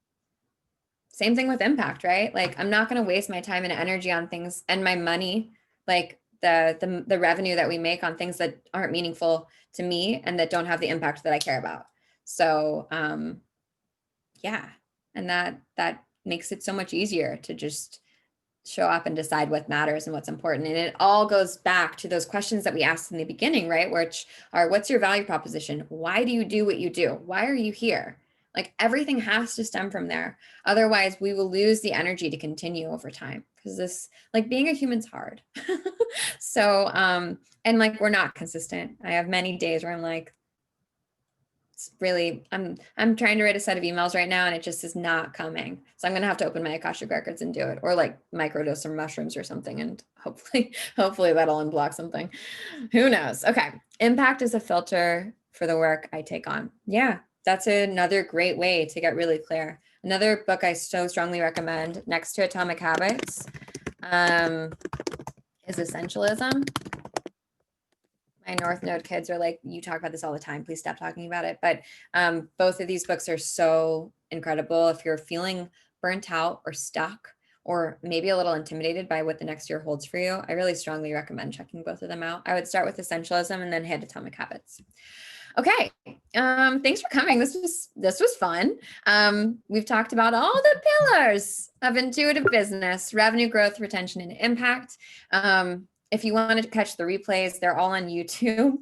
Same thing with impact, right? Like, I'm not going to waste my time and energy on things and my money, like the revenue that we make, on things that aren't meaningful to me and that don't have the impact that I care about. So yeah, and that makes it so much easier to just show up and decide what matters and what's important. And it all goes back to those questions that we asked in the beginning, right? Which are, what's your value proposition? Why do you do what you do? Why are you here? Like, everything has to stem from there. Otherwise, we will lose the energy to continue over time, because this, like, being a human's hard. So, and like, we're not consistent. I have many days where I'm like, it's really, I'm trying to write a set of emails right now and it just is not coming. So I'm going to have to open my Akashic records and do it, or like microdose some mushrooms or something. And hopefully that'll unblock something. Who knows? Okay. Impact is a filter for the work I take on. Yeah. That's another great way to get really clear. Another book I so strongly recommend next to Atomic Habits is Essentialism. My North Node kids are like, you talk about this all the time, please stop talking about it. But both of these books are so incredible. If you're feeling burnt out or stuck, or maybe a little intimidated by what the next year holds for you, I really strongly recommend checking both of them out. I would start with Essentialism and then hit Atomic Habits. Okay, thanks for coming. This was fun. We've talked about all the pillars of intuitive business: revenue growth, retention, and impact. If you wanted to catch the replays, they're all on YouTube,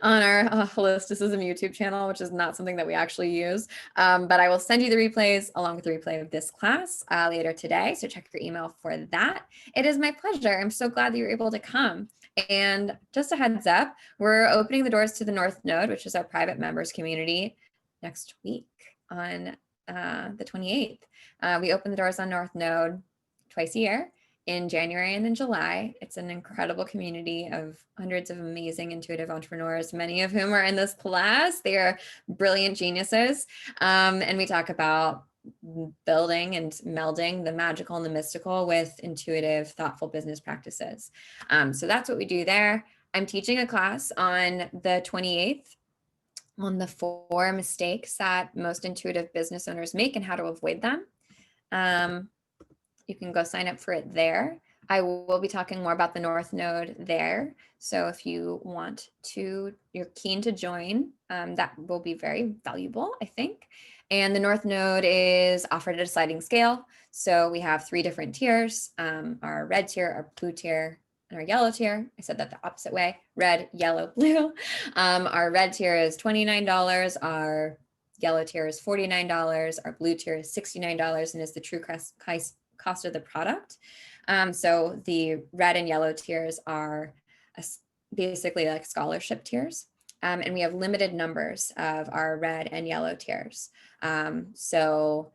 on our Holisticism YouTube channel, which is not something that we actually use. But I will send you the replays along with the replay of this class later today. So check your email for that. It is my pleasure. I'm so glad that you're able to come. And just a heads up, we're opening the doors to the North Node, which is our private members community, next week on the 28th. We open the doors on North Node twice a year, in January and in July. It's an incredible community of hundreds of amazing intuitive entrepreneurs, many of whom are in this class. They are brilliant geniuses. And we talk about building and melding the magical and the mystical with intuitive, thoughtful business practices. So that's what we do there. I'm teaching a class on the 28th on the 4 mistakes that most intuitive business owners make and how to avoid them. You can go sign up for it there. I will be talking more about the North Node there. So if you're keen to join, that will be very valuable, I think. And the North Node is offered at a sliding scale. So we have 3 different tiers: our red tier, our blue tier, and our yellow tier. I said that the opposite way: red, yellow, blue. Our red tier is $29. Our yellow tier is $49. Our blue tier is $69 and is the true cost of the product. So the red and yellow tiers are basically like scholarship tiers. And we have limited numbers of our red and yellow tiers. So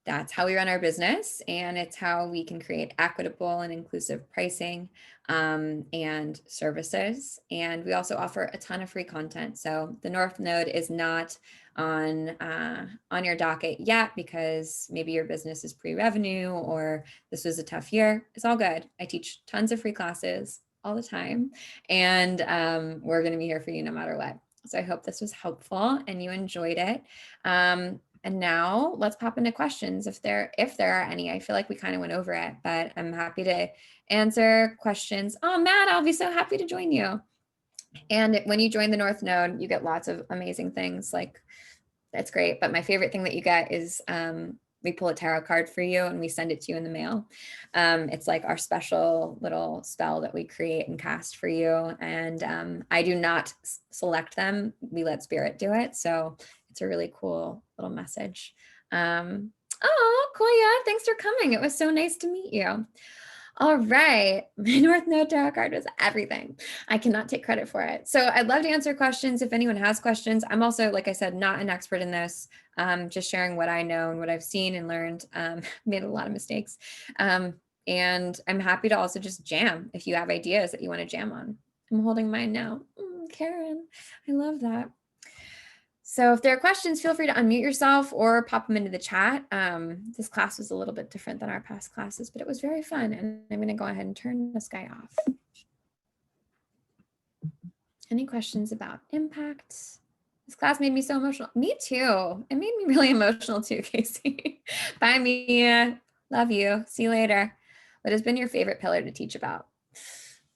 that's how we run our business, and it's how we can create equitable and inclusive pricing and services. And we also offer a ton of free content. So the North Node is not on your docket yet because maybe your business is pre-revenue or this was a tough year. It's all good. I teach tons of free classes all the time, and we're going to be here for you no matter what. So I hope this was helpful and you enjoyed it. And now let's pop into questions if there are any. I feel like we kind of went over it, but I'm happy to answer questions. Oh, Matt, I'll be so happy to join you. And when you join the North Node, you get lots of amazing things. Like, that's great. But my favorite thing that you get is we pull a tarot card for you and we send it to you in the mail. It's like our special little spell that we create and cast for you. And I do not select them. We let spirit do it. So it's a really cool little message. Oh, Koya, thanks for coming. It was so nice to meet you. All right. My North Node tarot card was everything. I cannot take credit for it. So I'd love to answer questions if anyone has questions. I'm also, like I said, not an expert in this, just sharing what I know and what I've seen and learned. Made a lot of mistakes. And I'm happy to also just jam if you have ideas that you want to jam on. I'm holding mine now. Karen, I love that. So if there are questions, feel free to unmute yourself or pop them into the chat. This class was a little bit different than our past classes, but it was very fun. And I'm going to go ahead and turn this guy off. Any questions about impact? This class made me so emotional. Me too. It made me really emotional too, Casey. Bye, Mia. Love you. See you later. What has been your favorite pillar to teach about?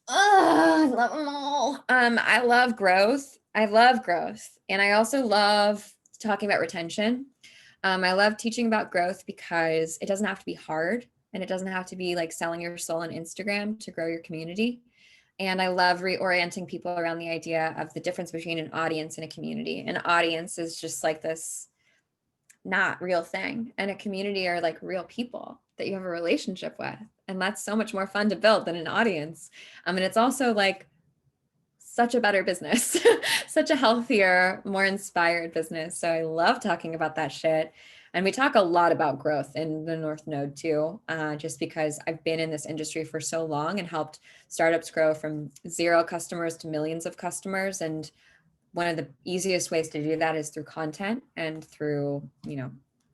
Oh, I love them all. I love growth. And I also love talking about retention. I love teaching about growth because it doesn't have to be hard and it doesn't have to be like selling your soul on Instagram to grow your community. And I love reorienting people around the idea of the difference between an audience and a community. An audience is just like this not real thing, and a community are like real people that you have a relationship with. And that's so much more fun to build than an audience. And it's also like such a better business, such a healthier, more inspired business. So I love talking about that shit. And we talk a lot about growth in the North Node too, just because I've been in this industry for so long and helped startups grow from 0 customers to millions of customers. And one of the easiest ways to do that is through content and through,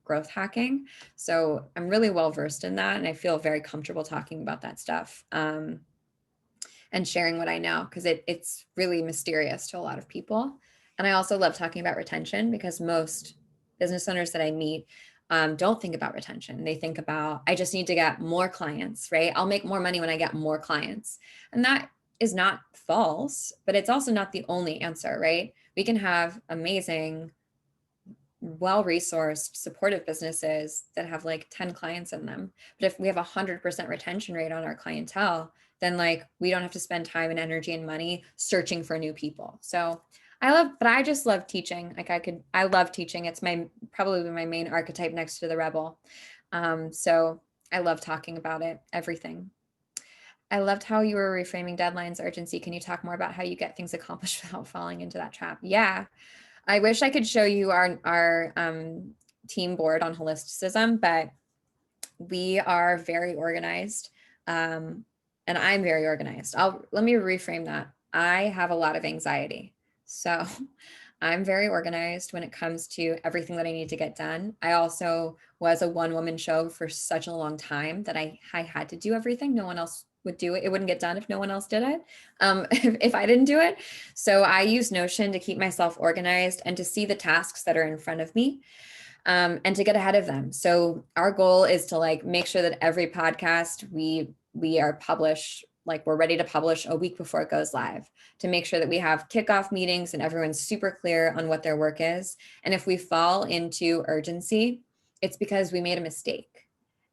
growth hacking. So I'm really well versed in that. And I feel very comfortable talking about that stuff. And sharing what I know, because it's really mysterious to a lot of people. And I also love talking about retention because most business owners that I meet don't think about retention. They think about, I just need to get more clients, right? I'll make more money when I get more clients. And that is not false, but it's also not the only answer, right? We can have amazing, well-resourced, supportive businesses that have like 10 clients in them. But if we have 100% retention rate on our clientele, then like we don't have to spend time and energy and money searching for new people. So I just love teaching. I love teaching. It's probably my main archetype next to the rebel. So I love talking about it, everything. I loved how you were reframing deadlines, urgency. Can you talk more about how you get things accomplished without falling into that trap? Yeah. I wish I could show you our team board on holisticism, but we are very organized. And I'm very organized. Let me reframe that. I have a lot of anxiety. So I'm very organized when it comes to everything that I need to get done. I also was a one-woman show for such a long time that I had to do everything. No one else would do it. It wouldn't get done if no one else did it, if I didn't do it. So I use Notion to keep myself organized and to see the tasks that are in front of me. And to get ahead of them. So our goal is to like make sure that every podcast we are published, like we're ready to publish a week before it goes live, to make sure that we have kickoff meetings and everyone's super clear on what their work is. And if we fall into urgency, it's because we made a mistake.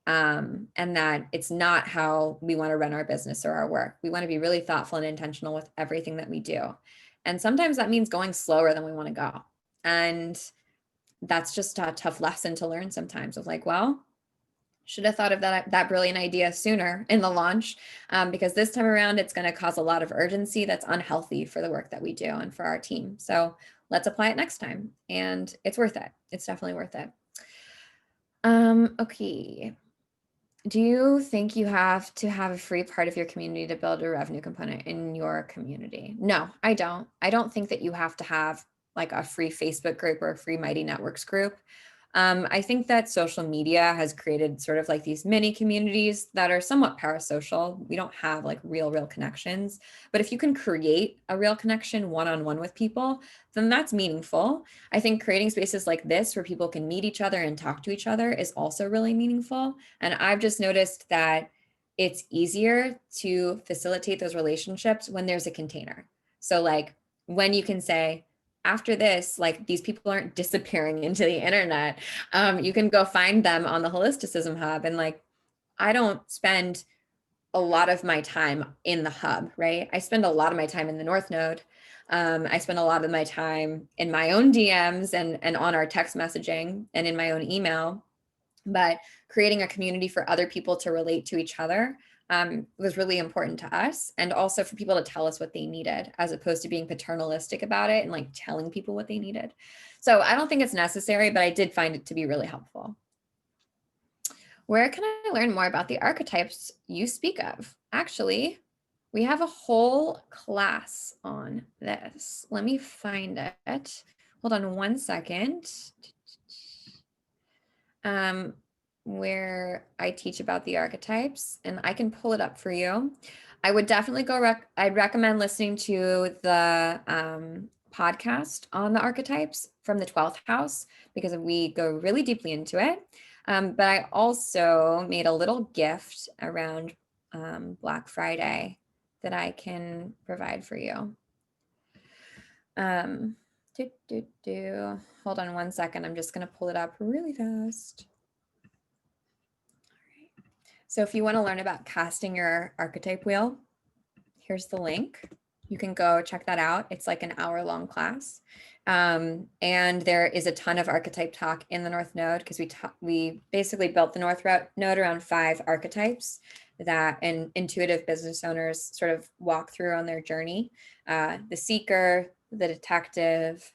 And that it's not how we want to run our business or our work. We want to be really thoughtful and intentional with everything that we do. And sometimes that means going slower than we want to go. And that's just a tough lesson to learn sometimes of like, well, Should have thought of that brilliant idea sooner in the launch, because this time around it's going to cause a lot of urgency that's unhealthy for the work that we do and for our team. So let's apply it next time, and it's worth it. It's definitely worth it. Okay. Do you think you have to have a free part of your community to build a revenue component in your community? No, I don't. I don't think that you have to have like a free Facebook group or a free Mighty Networks group. I think that social media has created sort of like these mini communities that are somewhat parasocial. We don't have like real connections, but if you can create a real connection one-on-one with people, then that's meaningful. I think creating spaces like this where people can meet each other and talk to each other is also really meaningful. And I've just noticed that it's easier to facilitate those relationships when there's a container. So like when you can say, after this, like these people aren't disappearing into the internet. You can go find them on the Holisticism Hub. And like, I don't spend a lot of my time in the hub, right? I spend a lot of my time in the North Node. I spend a lot of my time in my own DMs and on our text messaging and in my own email. But creating a community for other people to relate to each other was really important to us, and also for people to tell us what they needed, as opposed to being paternalistic about it and like telling people what they needed. So I don't think it's necessary, but I did find it to be really helpful. Where can I learn more about the archetypes you speak of? Actually, we have a whole class on this. Let me find it. Hold on one second. Where I teach about the archetypes, and I can pull it up for you. I would definitely I'd recommend listening to the podcast on the archetypes from the 12th house, because we go really deeply into it. But I also made a little gift around Black Friday that I can provide for you. Hold on one second. I'm just going to pull it up really fast. So if you want to learn about casting your archetype wheel, here's the link. You can go check that out. It's like an hour-long class. And there is a ton of archetype talk in the North Node, because we basically built the North Node around 5 archetypes that intuitive business owners sort of walk through on their journey. The seeker, the detective,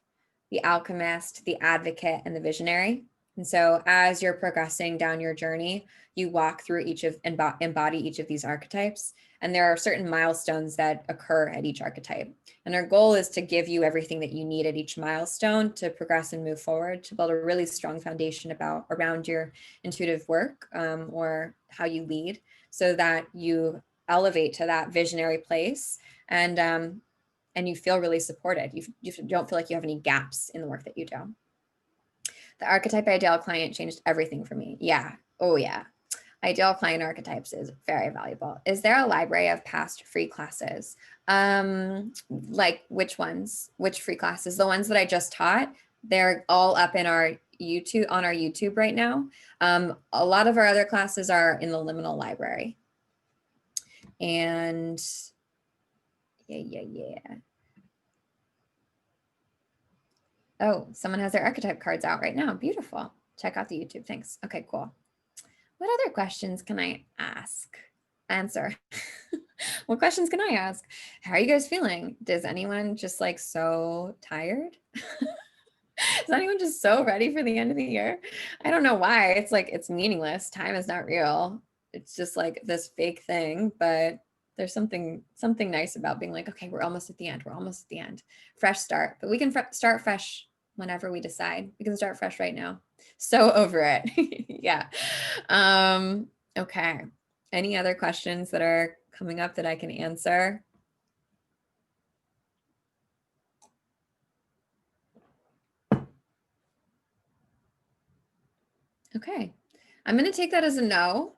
the alchemist, the advocate, and the visionary. And so as you're progressing down your journey, you walk through embody each of these archetypes. And there are certain milestones that occur at each archetype. And our goal is to give you everything that you need at each milestone to progress and move forward, to build a really strong foundation around your intuitive work, or how you lead, so that you elevate to that visionary place and you feel really supported. You don't feel like you have any gaps in the work that you do. The archetype ideal client changed everything for me. Yeah. Oh, yeah. Ideal client archetypes is very valuable. Is there a library of past free classes? Like which ones? Which free classes? The ones that I just taught, they're all up in our YouTube right now. A lot of our other classes are in the Liminal library. And yeah. Oh, someone has their archetype cards out right now. Beautiful. Check out the YouTube. Thanks. Okay, cool. What other questions can I answer? What questions can I ask? How are you guys feeling? Does anyone just like so tired? Is anyone just so ready for the end of the year? I don't know why. It's like, it's meaningless. Time is not real. It's just like this fake thing, but there's something nice about being like, okay, we're almost at the end. We're almost at the end. Fresh start, but we can start fresh whenever we decide. We can start fresh right now. So over it. Yeah. Okay. Any other questions that are coming up that I can answer? Okay. I'm going to take that as a no.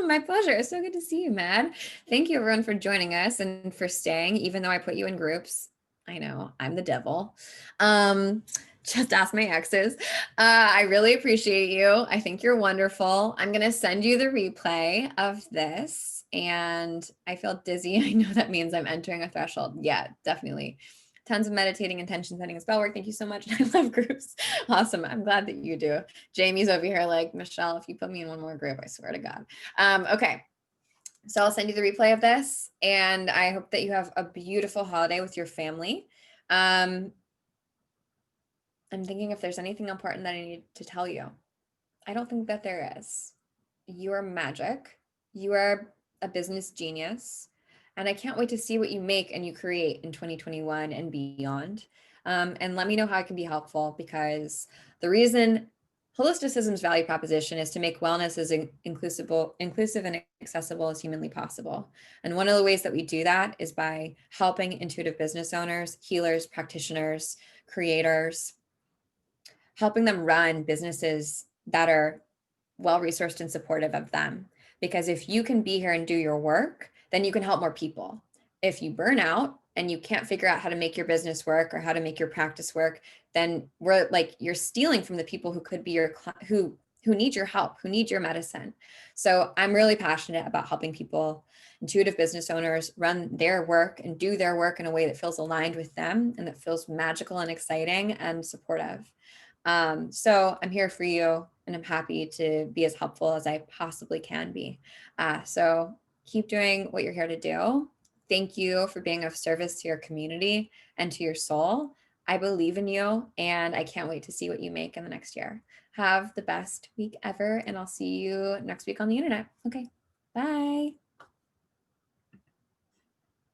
My pleasure. It's so good to see you, Mad. Thank you everyone for joining us and for staying, even though I put you in groups. I know, I'm the devil. Just ask my exes. I really appreciate you. I think you're wonderful. I'm going to send you the replay of this, and I feel dizzy. I know that means I'm entering a threshold. Yeah, definitely. Tons of meditating, intention setting, and spell work. Thank you so much. I love groups. Awesome. I'm glad that you do. Jamie's over here like, Michelle, if you put me in one more group, I swear to God. Okay. So I'll send you the replay of this, and I hope that you have a beautiful holiday with your family. I'm thinking if there's anything important that I need to tell you. I don't think that there is. You are magic. You are a business genius. And I can't wait to see what you make and you create in 2021 and beyond. And let me know how I can be helpful, because the reason Holisticism's value proposition is to make wellness as inclusive and accessible as humanly possible. And one of the ways that we do that is by helping intuitive business owners, healers, practitioners, creators, helping them run businesses that are well-resourced and supportive of them. Because if you can be here and do your work, then you can help more people. If you burn out and you can't figure out how to make your business work or how to make your practice work, then we're like, you're stealing from the people who could be your, who need your help, who need your medicine. So I'm really passionate about helping people, intuitive business owners, run their work and do their work in a way that feels aligned with them and that feels magical and exciting and supportive. So I'm here for you, and I'm happy to be as helpful as I possibly can be. So keep doing what you're here to do. Thank you for being of service to your community and to your soul. I believe in you, and I can't wait to see what you make in the next year. Have the best week ever, and I'll see you next week on the internet. Okay, bye.